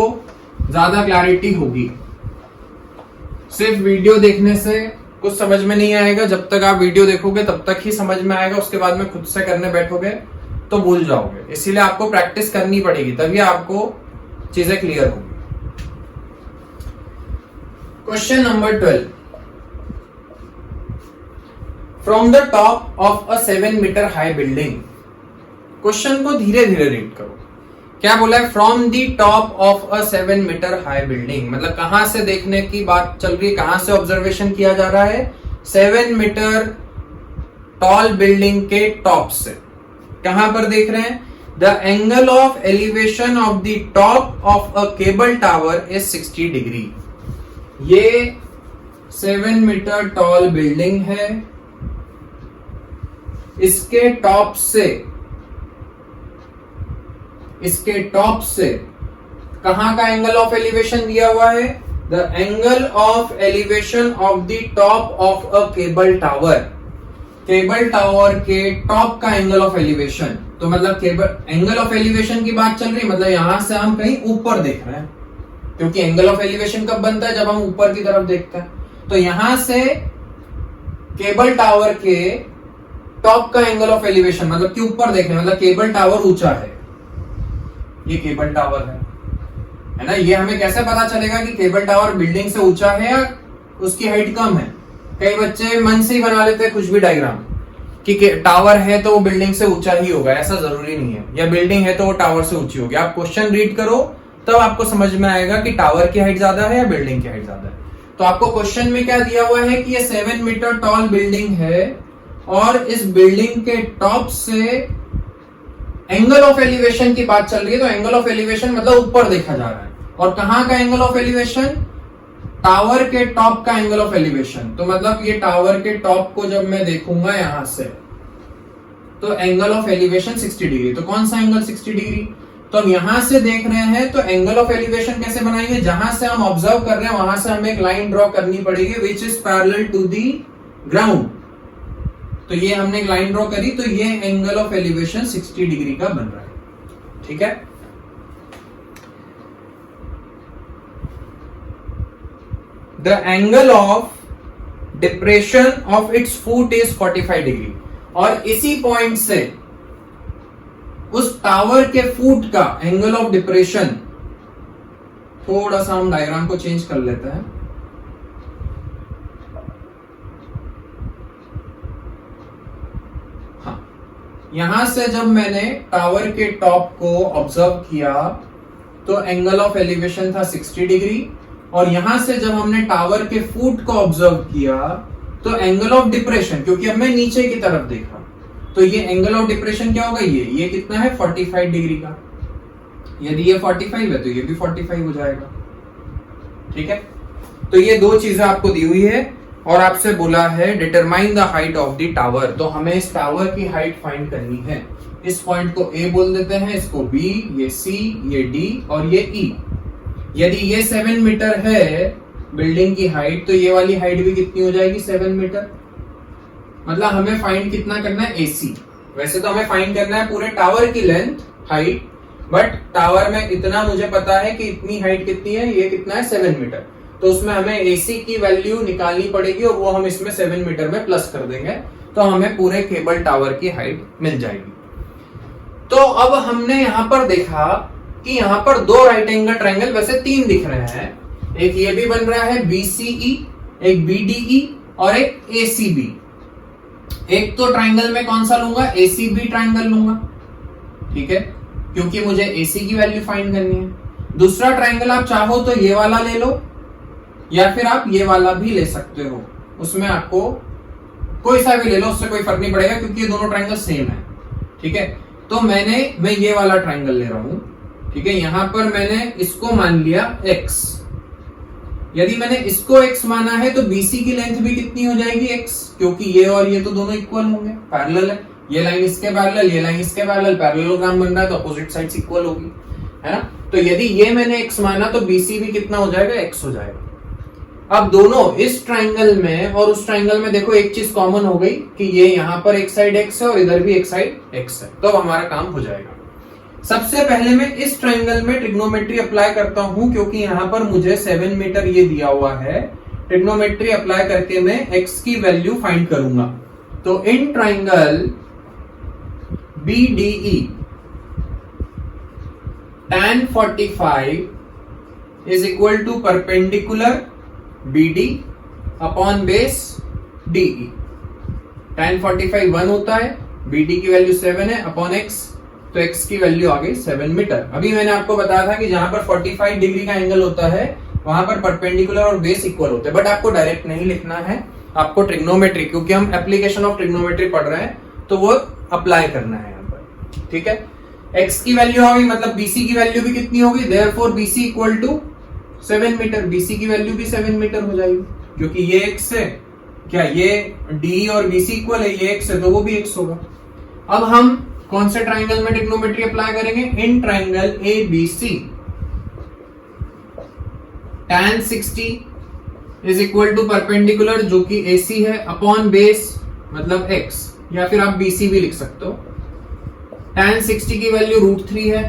ज्यादा क्लैरिटी होगी। सिर्फ वीडियो देखने से कुछ समझ में नहीं आएगा। जब तक आप वीडियो देखोगे तब तक ही समझ में आएगा, उसके बाद में खुद से करने बैठोगे तो भूल जाओगे। इसीलिए आपको प्रैक्टिस करनी पड़ेगी, तभी आपको चीजें क्लियर होगी। Question number 12। From the top of a 7 metre high building. Question को धीरे धीरे रीड करो। क्या बोला है? From the top of a 7 metre high building, मतलब कहां से देखने की बात चल रही है, कहां से ऑब्जर्वेशन किया जा रहा है? 7 मीटर टॉल बिल्डिंग के टॉप से। कहां पर देख रहे हैं? The angle of elevation of the top of a cable tower is 60 degree. ये 7 मीटर टॉल बिल्डिंग है, इसके टॉप से कहां का एंगल ऑफ एलिवेशन दिया हुआ है? The angle of elevation of the top of a cable tower. Cable tower के टॉप का एंगल ऑफ एलिवेशन, तो मतलब केबल एंगल ऑफ एलिवेशन की बात चल रही है, मतलब यहां से हम कहीं ऊपर देख रहे हैं, क्योंकि एंगल ऑफ एलिवेशन कब बनता है? जब हम ऊपर की तरफ देखते हैं। तो यहां से केबल टावर के टॉप का एंगल ऑफ एलिवेशन, मतलब कि ऊपर देख रहे हैं, मतलब केबल टावर ऊंचा है, ये केबल टावर है ना। ये हमें कैसे पता चलेगा कि केबल टावर बिल्डिंग से ऊंचा है या उसकी हाइट कम है? कई बच्चे मन से ही बना लेते हैं कुछ भी डायग्राम कि टावर है तो वो बिल्डिंग से ऊंचा ही होगा, ऐसा जरूरी नहीं है। या बिल्डिंग है तो वो टावर से ऊंची होगी। आप क्वेश्चन रीड करो तब आपको समझ में आएगा कि टावर की हाइट ज्यादा है या बिल्डिंग की हाइट ज्यादा है। तो आपको क्वेश्चन में क्या दिया हुआ है कि ये 7 मीटर टॉल बिल्डिंग है और इस बिल्डिंग के टॉप से एंगल ऑफ एलिवेशन की बात चल रही है। तो एंगल ऑफ एलिवेशन मतलब ऊपर देखा जा रहा है, और कहां का एंगल ऑफ एलिवेशन? टावर के टॉप का एंगल ऑफ एलिवेशन। तो मतलब ये टावर के टॉप को जब मैं देखूंगा यहां से, तो एंगल ऑफ एलिवेशन 60 डिग्री। तो कौन सा एंगल 60 डिग्री? तो हम यहां से देख रहे हैं, तो एंगल ऑफ एलिवेशन कैसे बनाएंगे? जहां से हम ऑब्जर्व कर रहे हैं वहां से हमें एक लाइन ड्रॉ करनी पड़ेगी which is parallel to the ground. तो ये हमने एक लाइन ड्रॉ करी, तो ये एंगल ऑफ एलिवेशन 60 डिग्री का बन रहा है। ठीक है, the angle of depression of its foot is 45 degree. और इसी पॉइंट से उस टावर के फुट का एंगल ऑफ डिप्रेशन, थोड़ा सा हम डायग्राम को चेंज कर लेते हैं। हाँ, यहां से जब मैंने टावर के टॉप को ऑब्जर्व किया तो एंगल ऑफ एलिवेशन था 60 डिग्री, और यहां से जब हमने टावर के फुट को ऑब्जर्व किया तो एंगल ऑफ डिप्रेशन, क्योंकि अब मैं नीचे की तरफ देखा, तो ये एंगल ऑफ डिप्रेशन क्या होगा? ये कितना है? 45 डिग्री का। यदि ये 45 है तो ये भी 45 हो जाएगा। ठीक है, तो ये दो चीजें आपको दी हुई है और आपसे बोला है determine the height of the tower. तो हमें इस टावर की हाइट फाइंड करनी है। इस पॉइंट को A बोल देते हैं, इसको B, ये C, ये D और ये E। यदि ये 7 मीटर है बिल्डिंग की हाइट, तो ये वाली हाइट भी कितनी हो जाएगी? 7 मीटर। मतलब हमें फाइंड कितना करना है? AC। वैसे तो हमें फाइंड करना है पूरे टावर की लेंथ, हाइट, बट टावर में इतना मुझे पता है कि इतनी हाइट कितनी है, ये कितना है? 7 मीटर। तो उसमें हमें AC की वैल्यू निकालनी पड़ेगी और वो हम इसमें 7 मीटर में प्लस कर देंगे, तो हमें पूरे केबल टावर की हाइट मिल जाएगी। तो अब हमने यहां पर देखा कि यहां पर दो राइट एंगल ट्रायंगल, वैसे 3 दिख रहे हैं। एक ये भी बन रहा है BCE, एक BDE और एक ACB। एक तो ट्रायंगल में कौन सा लूंगा? ACB ट्रायंगल लूंगा। ठीक है, क्योंकि मुझे AC की वैल्यू फाइंड करनी है। दूसरा ट्राइंगल आप चाहो तो ये वाला ले लो या फिर आप ये वाला भी ले सकते हो, उसमें आपको कोई सा भी ले लो, उससे कोई फर्क नहीं पड़ेगा क्योंकि ये दोनों ट्राइंगल सेम है। ठीक है, तो मैं ये वाला ट्राइंगल ले रहा हूं। ठीक है, यहां पर मैंने इसको मान लिया x। यदि मैंने इसको x माना है तो BC की लेंथ भी कितनी हो जाएगी x, क्योंकि ये और ये तो दोनों इक्वल होंगे, पैरेलल है। ये लाइन इसके पैरेलल, ये लाइन इसके पैरेलल, पैरेललोग्राम बन रहा है तो अपोजिट साइड्स इक्वल होगी, है ना। तो यदि ये मैंने x माना तो BC भी कितना हो जाएगा, x हो जाएगा। अब दोनों इस ट्राइंगल में और उस ट्राइंगल में देखो एक चीज कॉमन हो गई कि ये यहां पर एक साइड x है और इधर भी एक साइड x है, तो हमारा काम हो जाएगा। सबसे पहले मैं इस ट्राइंगल में ट्रिग्नोमेट्री अप्लाई करता हूं, क्योंकि यहां पर मुझे 7 मीटर ये दिया हुआ है। ट्रिग्नोमेट्री अप्लाई करके मैं x की वैल्यू फाइंड करूंगा। तो in triangle BDE tan 45 is equal to perpendicular BD upon base DE। tan 45 1 होता है, BD की वैल्यू 7 है अपॉन x, तो x की वैल्यू आ गई 7 मीटर। अभी मैंने आपको बताया था कि जहां पर 45 डिग्री का एंगल होता है वहां पर परपेंडिकुलर और बेस इक्वल होते हैं, बट आपको डायरेक्ट नहीं लिखना है, आपको ट्रिग्नोमेट्री, क्योंकि हम एप्लीकेशन ऑफ ट्रिग्नोमेट्री पढ़ रहे हैं तो वो अप्लाई करना है यहाँ पर। ठीक है, x की वैल्यू आ गई, मतलब BC की वैल्यू भी कितनी होगी, therefore BC equal to 7 metre. BC की वैल्यू भी 7 मीटर हो जाएगी, क्योंकि ये x है, क्या ये D और BC इक्वल है, ये x है तो वो भी x होगा। अब हम कौन से ट्राइंगल में ट्रिग्नोमेट्री अप्लाई करेंगे, in triangle ABC tan 60 is equal to perpendicular जो कि AC है अपॉन बेस मतलब x, या फिर आप BC भी लिख सकते हो। tan 60 की वैल्यू √3 है,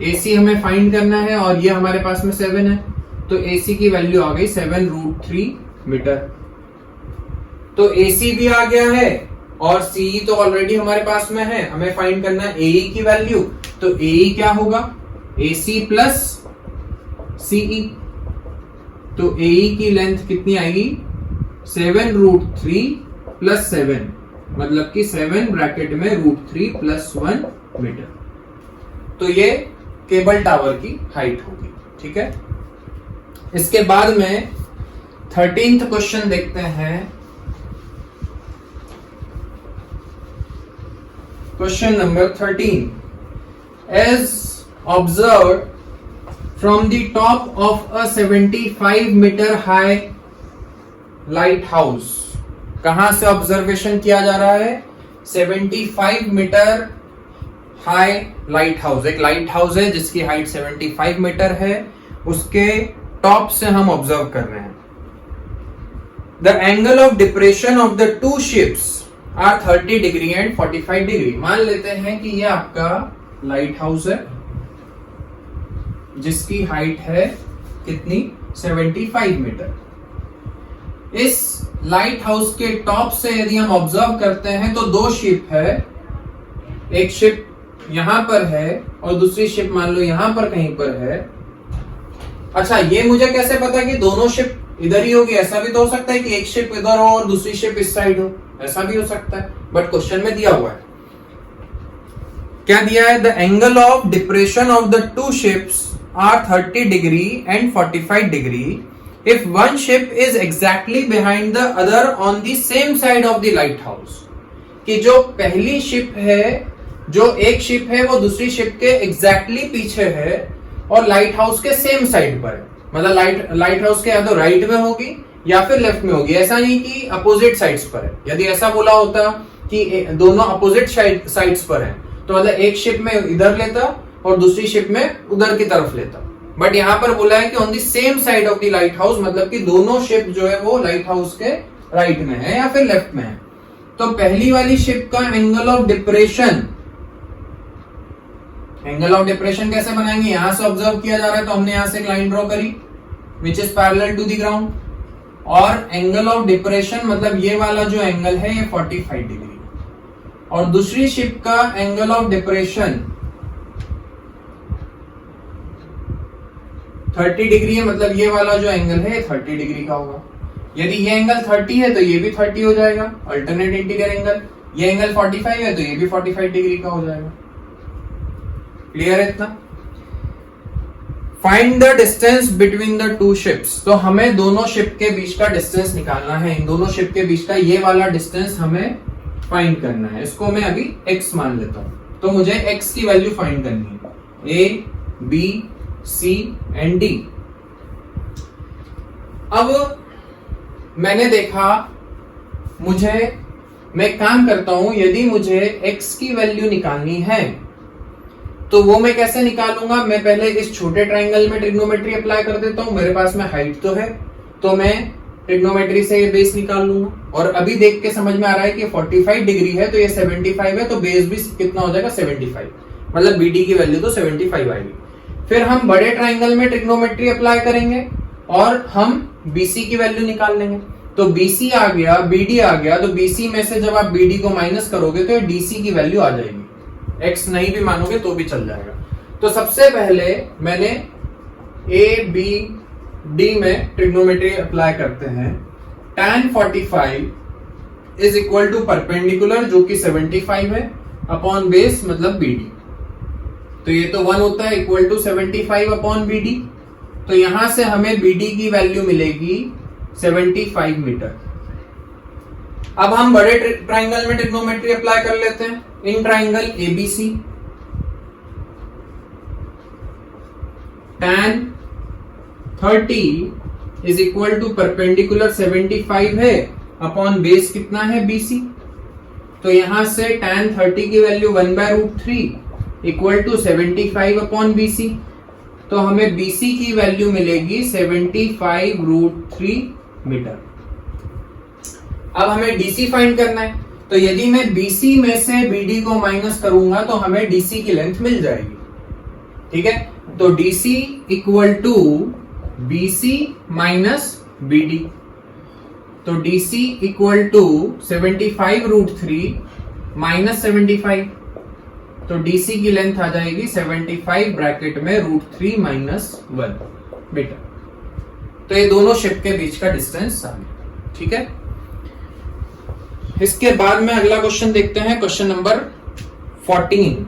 AC हमें फाइंड करना है और ये हमारे पास में 7 है, तो AC की वैल्यू आ गई 7√3 मीटर। तो AC भी आ गया है और CE तो ऑलरेडी हमारे पास में है, हमें फाइंड करना है AE की वैल्यू। तो AE क्या होगा, AC प्लस CE। तो AE की लेंथ कितनी आएगी, 7√3 प्लस 7, मतलब कि 7 ब्रैकेट में √3 प्लस 1 मीटर। तो ये केबल टावर की हाइट होगी। ठीक है, इसके बाद में 13th क्वेश्चन देखते हैं। Question number 13. As observed from the top of a 75 meter high lighthouse. कहां से ऑब्जर्वेशन किया जा रहा है, 75 मीटर हाई लाइट हाउस। एक लाइट हाउस है जिसकी हाइट 75 मीटर है, उसके टॉप से हम ऑब्जर्व कर रहे हैं। The angle of depression of the two ships are 30 degree and 45 degree. मान लेते हैं कि ये आपका लाइट हाउस है जिसकी हाइट है कितनी, 75 मीटर। इस लाइट हाउस के टॉप से यदि हम ऑब्जर्व करते हैं तो दो शिप है, एक शिप यहां पर है और दूसरी शिप मान लो यहां पर कहीं पर है। अच्छा, ये मुझे कैसे पता कि दोनों शिप इधर ही होगी? ऐसा भी तो हो सकता है कि एक शिप इधर हो और दूसरी शिप इस साइड हो, ऐसा भी हो सकता है, बट क्वेश्चन में दिया हुआ है, क्या दिया है, the angle of depression of the two ships are 30 degree and 45 degree if one ship is exactly behind the other on the same side of the lighthouse. कि जो पहली शिप है, जो एक शिप है वो दूसरी शिप के एग्जैक्टली पीछे है और लाइट हाउस के सेम साइड पर है, मतलब लाइट हाउस के या तो राइट में होगी या फिर लेफ्ट में होगी। ऐसा नहीं कि अपोजिट साइड्स पर है। यदि ऐसा बोला होता कि दोनों अपोजिट साइड्स पर है तो मतलब एक शिप में इधर लेता और दूसरी शिप में उधर की तरफ लेता, बट यहां पर बोला है कि on the same side of the light house, मतलब कि दोनों शिप जो है वो लाइट हाउस के राइट में है या फिर लेफ्ट में है। तो पहली वाली शिप का angle of depression, angle of depression कैसे बनाएंगे, यहां से ऑब्जर्व किया जा रहा है तो हमने यहां से एक लाइन ड्रॉ करी which is parallel to the ground, और एंगल ऑफ डिप्रेशन मतलब ये वाला जो एंगल है ये 45 डिग्री, और दूसरी शिप का एंगल ऑफ डिप्रेशन 30 डिग्री है, मतलब ये वाला जो एंगल है 30 डिग्री का होगा। यदि ये एंगल 30 है तो ये भी 30 हो जाएगा, अल्टरनेट इंटीरियर एंगल। ये एंगल 45 है तो ये भी 45 डिग्री का हो जाएगा। 45 डिग्री है मतलब ये वाला जो एंगल है 30 डिग्री का होगा। यदि ये एंगल 30 है तो ये भी 30 हो जाएगा, अल्टरनेट इंटीरियर एंगल। ये एंगल 45 है तो ये भी 45 डिग्री का हो जाएगा। ये एंगल 45 है तो ये भी 45 डिग्री का हो जाएगा। क्लियर है इतना? Find the distance between the two ships. तो हमें दोनों शिप के बीच का डिस्टेंस निकालना है। इन दोनों शिप के बीच का ये वाला डिस्टेंस हमें फाइंड करना है। इसको मैं अभी x मान लेता हूं। तो मुझे x की वैल्यू फाइंड करनी है, a, b, c and d। अब मैंने देखा, मैं एक काम करता हूं, यदि मुझे x की वैल्यू निकालनी है तो वो मैं कैसे निकालूंगा? मैं पहले इस छोटे ट्राइंगल में ट्रिग्नोमेट्री अप्लाई कर देता हूं। मेरे पास में हाइट तो है, तो मैं ट्रिग्नोमेट्री से ये बेस निकाल लूंगा। और अभी देख के समझ में आ रहा है कि 45 डिग्री है तो ये 75 है, तो बेस भी कितना हो जाएगा? 75। मतलब BD की वैल्यू तो 75 आएगी। फिर हम बड़े ट्राइंगल में ट्रिग्नोमेट्री अप्लाई करेंगे और हम BC की वैल्यू निकाल लेंगे। तो BC आ गया, BD आ गया, तो BC में से जब आप BD को माइनस करोगे तो DC की वैल्यू आ जाएगी। x नहीं भी मानोगे तो भी चल जाएगा। तो सबसे पहले मैंने A, B, D में ट्रिग्नोमेट्री अप्लाई करते हैं। tan 45 is equal to perpendicular जो कि 75 है अपॉन बेस मतलब BD। तो ये तो 1 होता है, इक्वल टू 75 अपॉन BD। तो यहां से हमें BD की वैल्यू मिलेगी 75 मीटर। अब हम बड़े ट्राइंगल में ट्रिग्नोमेट्री अप्लाई कर लेते हैं। In triangle ABC tan 30 is equal to perpendicular 75 है अपॉन बेस कितना है BC। तो यहां से tan 30 की value 1/√3 equal to 75 upon BC। तो हमें BC की वैल्यू मिलेगी 75√3 मीटर। अब हमें DC फाइंड करना है। तो यदि मैं BC में से BD को माइनस करूंगा तो हमें DC की लेंथ मिल जाएगी। ठीक है, तो DC equal to BC minus BD। तो DC इक्वल टू 75√3 माइनस 75। तो DC की लेंथ आ जाएगी 75 ब्रैकेट में √3 माइनस 1 मीटर। तो ये दोनों शिप के बीच का डिस्टेंस आ गया। ठीक है, इसके बाद में अगला क्वेश्चन देखते हैं, question number 14।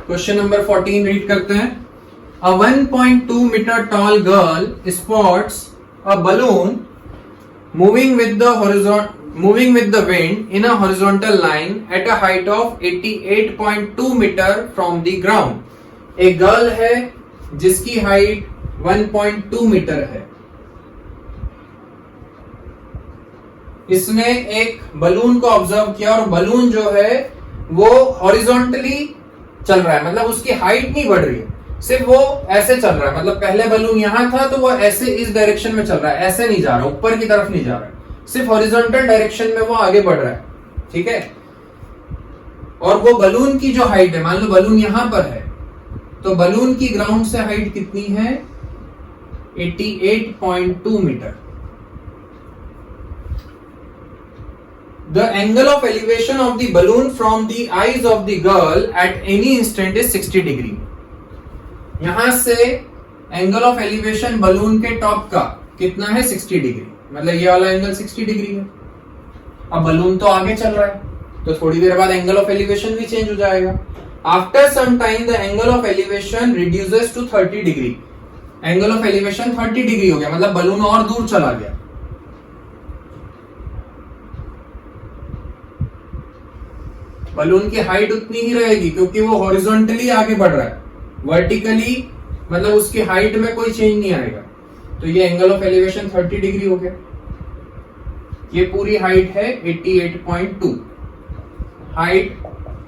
Question number 14 read करते हैं। A 1.2 meter tall girl spots a balloon moving with the wind in a horizontal line at a height of 88.2 meter from the ground। एक गर्ल है जिसकी हाइट 1.2 मीटर है। इसने एक balloon को observe किया और बलून जो है वो हॉरिजॉन्टली चल रहा है, मतलब उसकी हाइट नहीं बढ़ रही है, सिर्फ वो ऐसे चल रहा है। मतलब पहले बलून यहां था तो वो ऐसे इस डायरेक्शन में चल रहा है, ऐसे नहीं जा रहा, ऊपर की तरफ नहीं जा रहा है, सिर्फ हॉरिजॉन्टल डायरेक्शन में वो आगे बढ़ रहा है। ठीक है, और वो बलून की जो हाइट है, मान लो बलून यहां पर है, तो बलून की ग्राउंड से हाइट कितनी है? 88.2 metre. The angle of elevation of the balloon from the eyes of the girl at any instant is 60 degree। यहां से एंगल ऑफ एलिवेशन बलून के टॉप का कितना है? 60 डिग्री। मतलब ये वाला एंगल 60 डिग्री है। अब बलून तो आगे चल रहा है तो थोड़ी देर बाद एंगल ऑफ एलिवेशन भी चेंज हो जाएगा। After some time the angle of elevation reduces to 30 degree. Angle of elevation 30 degree हो गया, मतलब बलून और दूर चला गया। बलून की हाइट उतनी ही रहेगी क्योंकि वो हॉरिजॉन्टली आगे बढ़ रहा है, वर्टिकली मतलब उसकी हाइट में कोई चेंज नहीं आएगा। तो ये एंगल ऑफ एलिवेशन 30 डिग्री हो गया। ये पूरी हाइट है 88.2। हाइट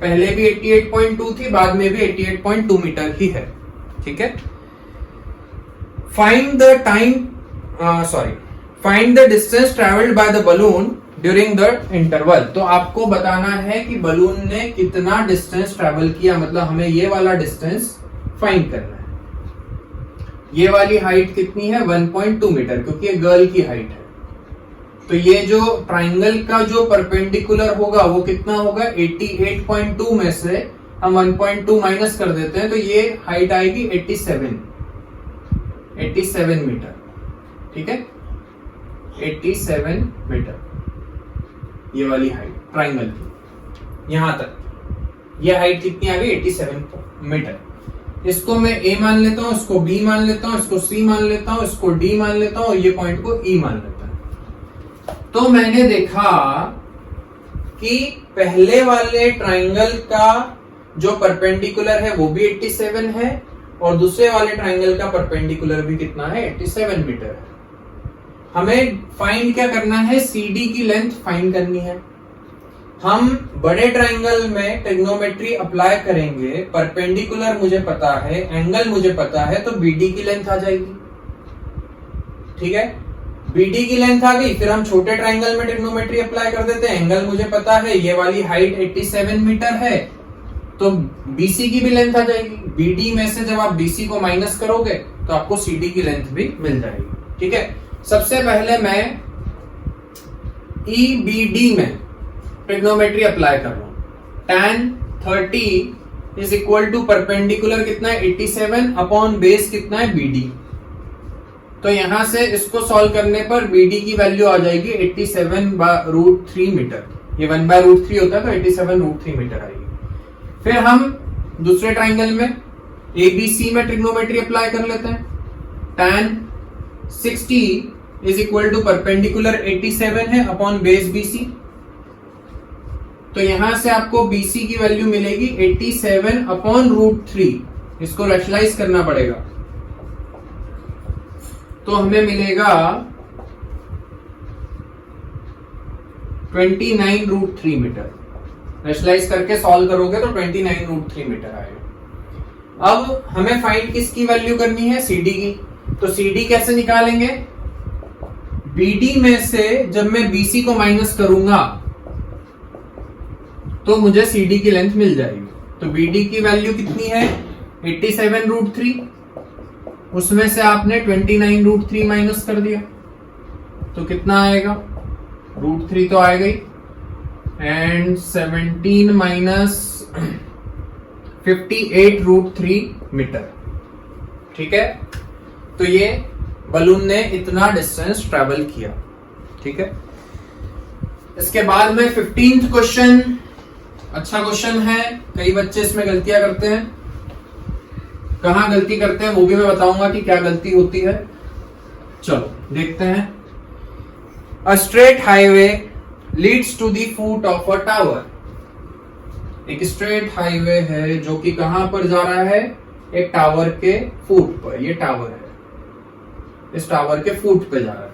पहले भी 88.2 थी, बाद में भी 88.2 मीटर ही है। ठीक है, find the distance travelled by the balloon during the interval. तो आपको बताना है कि बलून ने कितना डिस्टेंस ट्रेवल किया, मतलब हमें ये वाला डिस्टेंस फाइंड करना है। ये वाली हाइट कितनी है? 1.2 मीटर, क्योंकि ये गर्ल की हाइट है। तो ये जो ट्राइंगल का जो परपेंडिकुलर होगा वो कितना होगा? 88.2 में से हम 1.2 माइनस कर देते हैं तो ये हाइट आएगी 87 मीटर। ठीक है, 87 मीटर, ये वाली हाइट ट्राइंगल की यहां तक, ये हाइट कितनी आ गई 87 मीटर। इसको मैं ए मान लेता हूं, इसको बी मान लेता हूं, इसको सी मान लेता हूं, इसको डी मान लेता हूं और ये पॉइंट को ई मान लेता हूं। तो मैंने देखा कि पहले वाले ट्राइंगल का जो परपेंडिकुलर है वो भी 87 है और दूसरे वाले ट्राइंगल का परपेंडिकुलर भी कितना है 87 मीटर है। हमें फाइंड क्या करना है, सीडी की लेंथ फाइंड करनी है। हम बड़े ट्राइंगल में ट्रिग्नोमेट्री अप्लाई करेंगे, परपेंडिकुलर मुझे पता है, एंगल मुझे पता है, तो बीडी की लेंथ आ जाएगी। ठीक है, बीडी की लेंथ आ गई, फिर हम छोटे ट्राइंगल में ट्रिग्नोमेट्री अप्लाई कर देते हैं। एंगल मुझे पता है, ये वाली हाइट 87 मीटर है, तो बीसी की भी लेंथ आ जाएगी। बीडी में से जब आप बीसी को माइनस करोगे तो आपको सीडी की लेंथ भी मिल जाएगी। ठीक है, सबसे पहले मैं ईबीडी में ट्रिग्नोमेट्री अप्लाई कर रहा हूं। tan 30 is equal to perpendicular कितना है 87 अपॉन बेस कितना है BD। तो यहां से इसको सॉल्व करने पर BD की वैल्यू आ जाएगी 87/√3 मीटर। ये 1/√3 होता है तो 87√3 मीटर आएगी। फिर हम दूसरे ट्राइंगल में ABC में ट्रिग्नोमेट्री अप्लाई कर लेते हैं। tan 60 is equal to perpendicular 87 है अपॉन बेस BC। तो यहां से आपको BC की वैल्यू मिलेगी 87/√3। इसको रैशनलाइज करना पड़ेगा, तो हमें मिलेगा 29√3 मीटर। रैशनलाइज करके सॉल्व करोगे तो 29√3 मीटर आएगा। अब हमें फाइंड किसकी वैल्यू करनी है, CD की। तो CD कैसे निकालेंगे, BD में से जब मैं BC को माइनस करूंगा तो मुझे CD की लेंथ मिल जाएगी। तो BD की वैल्यू कितनी है 87√3, उसमें से आपने 29√3 माइनस कर दिया तो कितना आएगा, √3 तो आएगा ही, एंड 17 माइनस 58√3 मीटर। ठीक है, तो ये बलून ने इतना डिस्टेंस ट्रेवल किया। ठीक है, इसके बाद में 15th क्वेश्चन, अच्छा क्वेश्चन है। कई बच्चे इसमें गलतियां करते हैं, कहां गलती करते हैं वो भी मैं बताऊंगा कि क्या गलती होती है। चलो देखते हैं। A straight highway leads to the foot of a tower. एक स्ट्रेट हाईवे है जो कि कहां पर जा रहा है, एक टावर के फुट पर। ये टावर है, इस टावर के फुट पे जा रहा है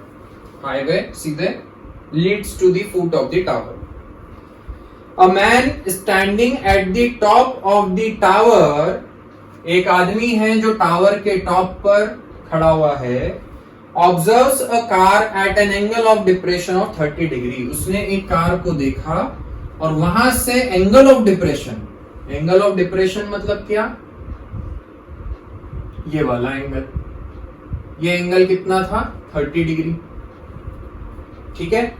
हाईवे, सीधे leads to the foot of the tower. A man standing at the top of the tower, एक आदमी है जो टावर के टॉप पर खड़ा हुआ है। Observes a car eight an angle of depression of 30 degree. उसने एक कार को देखा और वहां से angle of depression, angle of depression मतलब क्या, ये वाला एंगल, ये एंगल कितना था 30 डिग्री। ठीक है,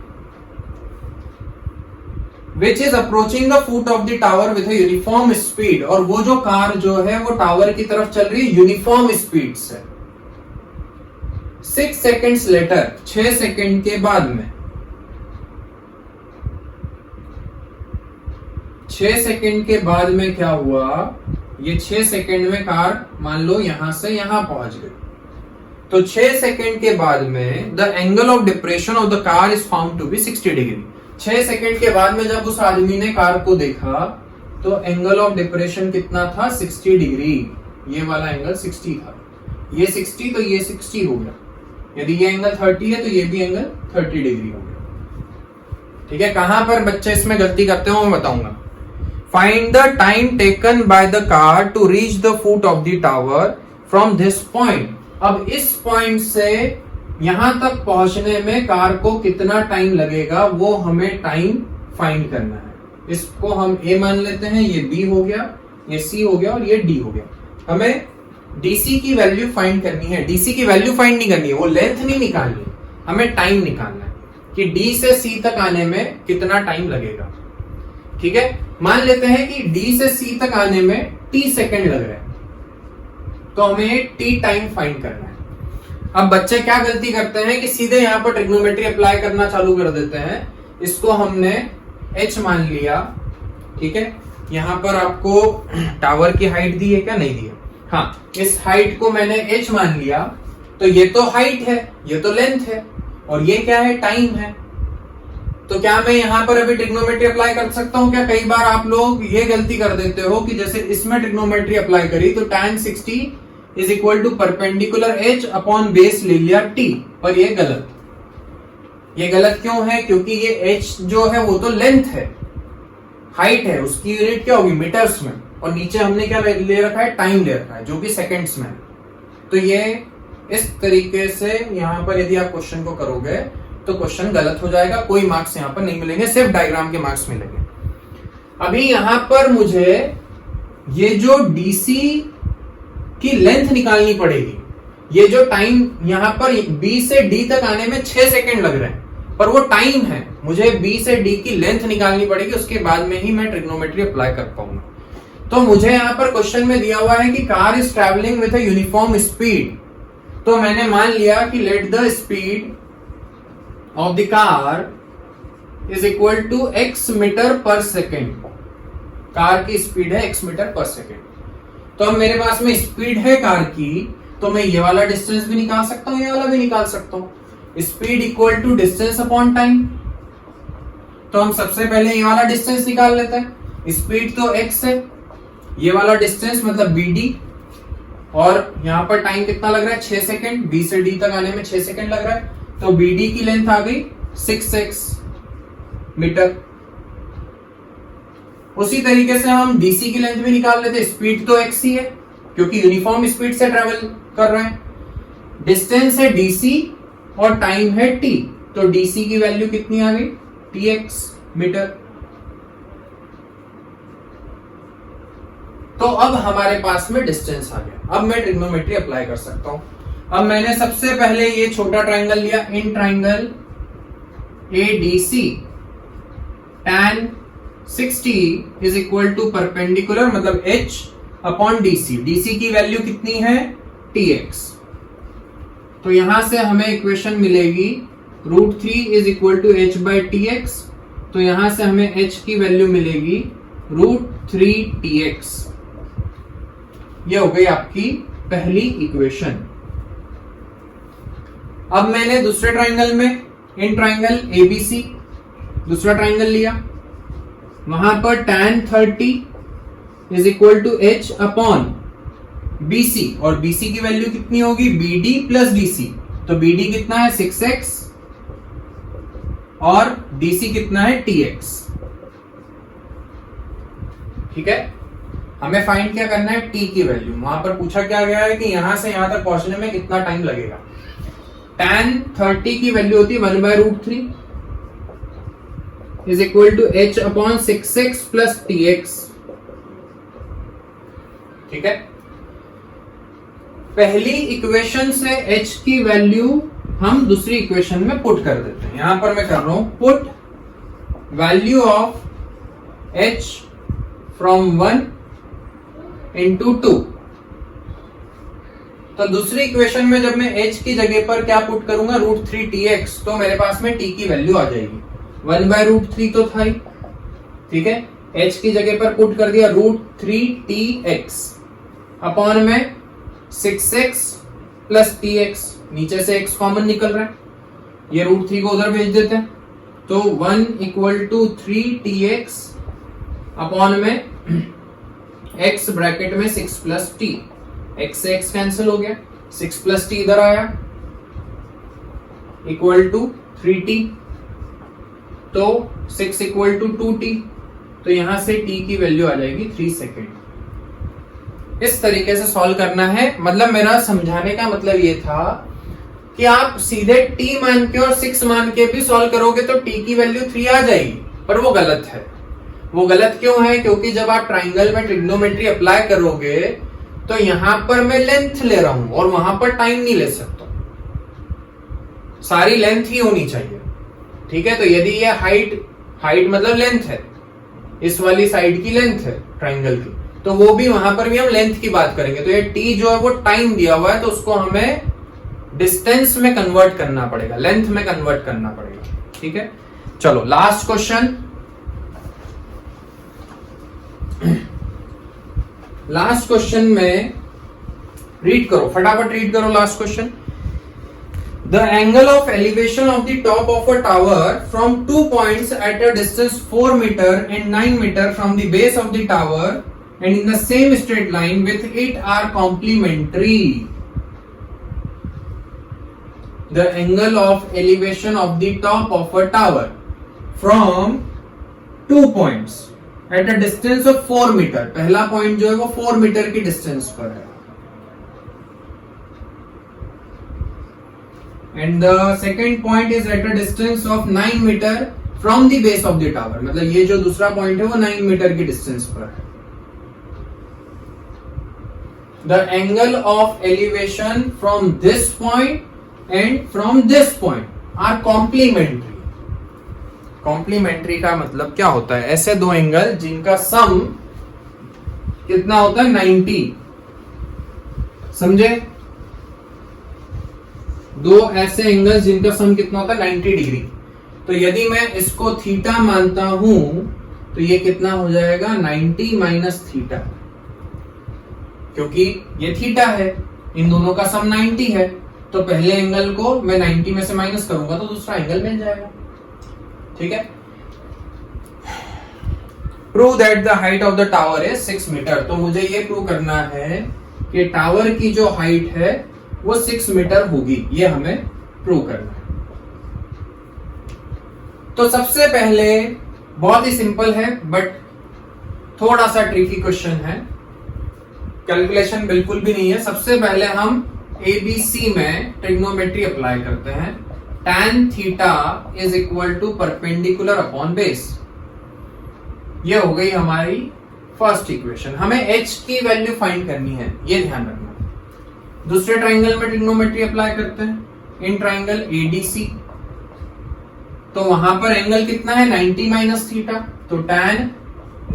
which is approaching the foot of the tower with uniform speed. और वो जो कार जो है वो टावर की तरफ चल रही है यूनिफॉर्म स्पीड से। 6 सेकेंड्स लेटर, 6 सेकेंड के बाद में, 6 सेकेंड के बाद में क्या हुआ, ये 6 सेकेंड में कार मान लो यहां से यहां पहुंच गई। तो 6 सेकेंड के बाद में the angle of depression of the car is found to be 60 degree. 6 second के बाद में जब उस आदमी ने कार को देखा तो एंगल ऑफ डिप्रेशन कितना था 60 डिग्री। ये वाला एंगल 60 था, ये 60 तो ये 60 हो गया। यदि ये एंगल 30 है तो ये भी एंगल 30 डिग्री हो गया। ठीक है, कहां पर बच्चे इसमें गलती करते हो मैं बताऊंगा। Find the time taken by the car to reach the foot of the tower from this point. अब इस पॉइंट से यहां तक पहुंचने में कार को कितना टाइम लगेगा वो हमें टाइम फाइंड करना है। इसको हम ए मान लेते हैं, ये बी हो गया, ये सी हो गया और ये डी हो गया। हमें डीसी की वैल्यू फाइंड करनी है। डीसी की वैल्यू फाइंड नहीं करनी है, वो लेंथ नहीं निकालनी, हमें टाइम निकालना है कि डी से सी तक आने में कितना टाइम लगेगा। ठीक है, मान लेते हैं कि डी से सी तक आने में टी सेकेंड लग रहे हैं, तो हमें टी टाइम फाइंड करना है। अब बच्चे क्या गलती करते हैं कि सीधे यहाँ पर ट्रिग्नोमेट्री अप्लाई करना चालू कर देते हैं। इसको हमने h मान लिया, ठीक है। यहाँ पर आपको टावर की हाइट दी है क्या? नहीं दी है। हाँ, इस हाइट को मैंने h मान लिया, तो ये तो हाइट है, ये तो लेंथ है, और ये क्या है? टाइम है। तो क्या मैं यहाँ पर अभी ट्रिग्नोमेट्री अप्लाई कर सकता हूँ क्या? कई बार आप लोग ये गलती कर देते हो कि जैसे इसमें ट्रिग्नोमेट्री अप्लाई करी तो tan 60 is equal to perpendicular h upon base ले लिया t, पर ये गलत। ये गलत क्यों है? क्योंकि ये h जो है वो तो लेंथ है, हाइट है, उसकी यूनिट क्या होगी? मीटर्स में, और नीचे हमने क्या ले रखा है? टाइम ले रखा है, जो कि सेकंड्स में। तो ये इस तरीके से यहाँ पर यदि आप क्वेश्चन को करोगे तो क्वेश्चन गलत हो जाएगा, कोई मार्क्स यहाँ पर नहीं मिलेंगे, सिर्फ डायग्राम के मार्क्स मिलेंगे। अभी यहाँ पर मुझे ये जो डीसी की लेंथ निकालनी पड़ेगी। ये जो टाइम यहाँ पर B से D तक आने में 6 सेकंड लग रहे हैं, पर वो टाइम है, मुझे B से D की लेंथ निकालनी पड़ेगी, उसके बाद में ही मैं ट्रिग्नोमेट्री अप्लाई कर पाऊंगा। तो मुझे यहाँ पर क्वेश्चन में दिया हुआ है कि car is travelling with a uniform speed. तो मैंने मान लिया कि let the speed of the car is equal to x metre per second. Car की स्पीड है x मीटर पर सेकेंड। तो अब मेरे पास में स्पीड है कार की, तो मैं ये वाला डिस्टेंस भी निकाल सकता हूं, ये वाला भी निकाल सकता हूं। Speed equal to distance upon time. तो हम सबसे पहले ये वाला डिस्टेंस निकाल लेते हैं। स्पीड तो x है, ये वाला डिस्टेंस मतलब BD, और यहां पर टाइम कितना लग रहा है? 6 सेकंड। B से D तक आने में 6 सेकंड लग रहा है, तो BD की लेंथ आ गई 6x मीटर। उसी तरीके से हम DC की लेंथ भी निकाल लेते। स्पीड तो x ही है, क्योंकि यूनिफॉर्म स्पीड से ट्रेवल कर रहे हैं। डिस्टेंस है DC और टाइम है t, तो DC की वैल्यू कितनी आ गई? tx metre. तो अब हमारे पास में डिस्टेंस आ गया। अब मैं ट्रिग्नोमेट्री अप्लाई कर सकता हूं। अब मैंने सबसे पहले ये छोटा ट्राइंगल लिया, in triangle ADC tan 60 is equal to perpendicular मतलब h अपॉन DC। DC की वैल्यू कितनी है? tx। तो यहां से हमें इक्वेशन मिलेगी √3 is equal to h by tx। तो यहां से हमें h की वैल्यू मिलेगी √3tx। ये हो गई आपकी पहली इक्वेशन। अब मैंने दूसरे ट्राइंगल में, इन ट्राइंगल ABC, दूसरा ट्राइंगल लिया। वहां पर tan 30 is equal to h upon BC, और BC की वैल्यू कितनी होगी? BD plus DC। तो BD कितना है? 6x, और DC कितना है? tx। ठीक है, हमें फाइंड क्या करना है? t की वैल्यू। वहां पर पूछा क्या गया है कि यहां से यहां तक पहुंचने में कितना टाइम लगेगा। tan 30 की वैल्यू होती है 1/√3 is equal to h upon 6x plus tx। ठीक है, पहली इक्वेशन से h की वैल्यू हम दूसरी इक्वेशन में पुट कर देते हैं। यहां पर मैं कर रहा हूं put value of h from 1 into 2। तो दूसरी इक्वेशन में जब मैं h की जगह पर क्या पुट करूंगा? √3tx, तो मेरे पास में t की वैल्यू आ जाएगी। 1/√3 तो था ही, ठीक है। h की जगह पर पुट कर दिया √3tx अपॉन में 6x प्लस tx। नीचे से x कॉमन निकल रहा है, ये √3 को उधर भेज देते हैं। तो 1 इक्वल टू 3tx अपॉन में x ब्रैकेट में 6 प्लस t। x से x कैंसिल हो गया, 6 प्लस t इधर आया इक्वल टू 3t। तो 6 इक्वल टू 2t, तो यहां से t की वैल्यू आ जाएगी 3 सेकेंड। इस तरीके से सॉल्व करना है। मतलब मेरा समझाने का मतलब ये था कि आप सीधे t मान के और 6 मान के भी सॉल्व करोगे तो t की वैल्यू 3 आ जाएगी, पर वो गलत है। वो गलत क्यों है? क्योंकि जब आप ट्राइंगल में ट्रिग्नोमेट्री अप्लाई करोगे तो यहां पर मैं लेंथ ले रहा हूं और वहां पर टाइम नहीं ले सकता, सारी लेंथ ही होनी चाहिए। ठीक है, तो यदि ये हाइट मतलब लेंथ है, इस वाली साइड की लेंथ है ट्राइंगल की, तो वो भी वहां पर भी हम लेंथ की बात करेंगे। तो ये t जो है वो टाइम दिया हुआ है, तो उसको हमें डिस्टेंस में कन्वर्ट करना पड़ेगा, लेंथ में कन्वर्ट करना पड़ेगा। ठीक है, चलो लास्ट क्वेश्चन। लास्ट क्वेश्चन में रीड करो, फटाफट रीड करो last question. The angle of elevation of the top of a tower from 2 points at a distance 4 meter and 9 meter from the base of the tower and in the same straight line with it are complementary. The angle of elevation of the top of a tower from 2 points at a distance of 4 meter. पहला point जो है वो 4 metre की distance पर है, and the second point is at a distance of 9 meter from the base of the tower. मतलब ये जो दूसरा पॉइंट है वो 9 मीटर की डिस्टेंस पर है। The angle of elevation from this point and from this point are complementary. Complementary का मतलब क्या होता है? ऐसे दो एंगल जिनका सम कितना होता है 90, समझे? दो ऐसे एंगल जिनका सम कितना होता है 90 डिग्री। तो यदि मैं इसको थीटा मानता हूं तो ये कितना हो जाएगा 90 माइनस थीटा, क्योंकि ये थीटा है, इन दोनों का सम 90 है। तो पहले एंगल को मैं 90 में से माइनस करूंगा तो दूसरा एंगल मिल जाएगा। ठीक है, prove that the height of the tower is 6 metre. तो मुझे ये प्रूव करना है कि टावर की जो हाइट है वो 6 मीटर होगी, ये हमें प्रूव करना है। तो सबसे पहले बहुत ही सिंपल है बट थोड़ा सा ट्रिकी क्वेश्चन है, कैलकुलेशन बिल्कुल भी नहीं है। सबसे पहले हम एबीसी में ट्रिग्नोमेट्री अप्लाई करते हैं। tan theta is equal to perpendicular upon base, ये हो गई हमारी फर्स्ट इक्वेशन। हमें h की वैल्यू फाइंड करनी है, ये ध्यान रखना। दूसरे ट्राइंगल में ट्रिग्नोमेट्री अप्लाई करते हैं, इन ट्राइंगल एडीसी। तो वहां पर एंगल कितना है 90 माइनस थीटा, तो tan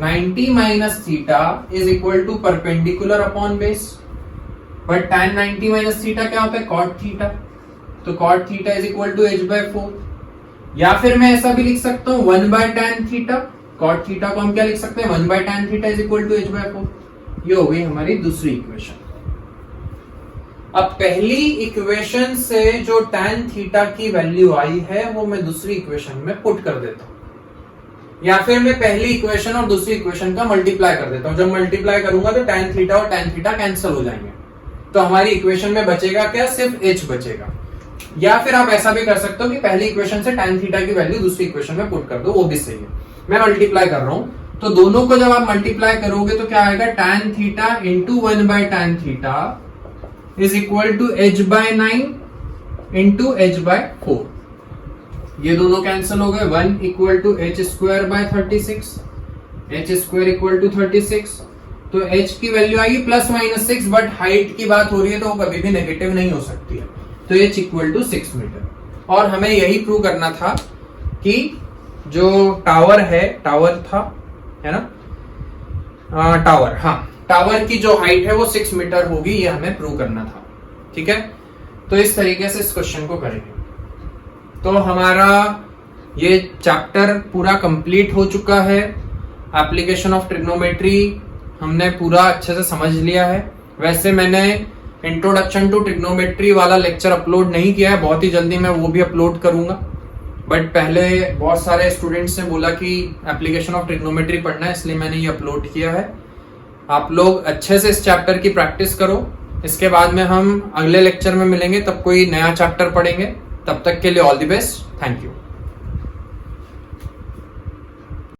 90 minus theta is equal to perpendicular upon base. But tan 90 minus theta क्या होता है cot थीटा, तो cot theta is equal to h/4। या फिर मैं ऐसा भी लिख सकता हूं 1/tan थीटा, cot थीटा को हम क्या लिख सकते हैं 1/tan theta is equal to h/4। ये हो गई हमारी दूसरी इक्वेशन। अब पहली इक्वेशन से जो tan थीटा की वैल्यू आई है वो मैं दूसरी इक्वेशन में पुट कर देता हूं, या फिर मैं पहली इक्वेशन और दूसरी इक्वेशन का मल्टीप्लाई कर देता हूं। जब मल्टीप्लाई करूंगा तो tan थीटा और tan थीटा कैंसिल हो जाएंगे, तो हमारी इक्वेशन में बचेगा क्या, सिर्फ h बचेगा। या फिर आप ऐसा भी कर सकते हो कि पहली इक्वेशन से tan थीटा की वैल्यू दूसरी इक्वेशन में पुट कर दो, वो भी सही है। मैं मल्टीप्लाई कर रहा हूं, तो दोनों को जब आप मल्टीप्लाई करोगे तो क्या आएगा tan theta into 1/tan theta is equal to h/9 into h/4। ये दोनों कैंसिल हो गए, 1 equal to h²/36, h² equal to 36। तो h की वैल्यू आएगी +-6, बट हाइट की बात हो रही है तो वो कभी भी नेगेटिव नहीं हो सकती है, तो h इक्वल टू 6 मीटर। और हमें यही प्रूव करना था कि जो टावर है, टावर था है ना, टावर, हाँ, टावर की जो हाइट है वो 6 मीटर होगी, ये हमें प्रूव करना था। ठीक है, तो इस तरीके से इस क्वेश्चन को करेंगे। तो हमारा ये चैप्टर पूरा कंप्लीट हो चुका है। एप्लीकेशन ऑफ ट्रिग्नोमेट्री हमने पूरा अच्छे से समझ लिया है। वैसे मैंने इंट्रोडक्शन टू ट्रिग्नोमेट्री वाला लेक्चर अपलोड नहीं किया है, बहुत ही जल्दी मैं वो भी अपलोड करूंगा। बट पहले बहुत सारे स्टूडेंट्स ने बोला कि एप्लीकेशन ऑफ ट्रिग्नोमेट्री पढ़ना है, इसलिए मैंने ये अपलोड किया है। आप लोग अच्छे से इस चैप्टर की प्रैक्टिस करो। इसके बाद में हम अगले लेक्चर में मिलेंगे, तब कोई नया चैप्टर पढ़ेंगे। तब तक के लिए all the best, thank you.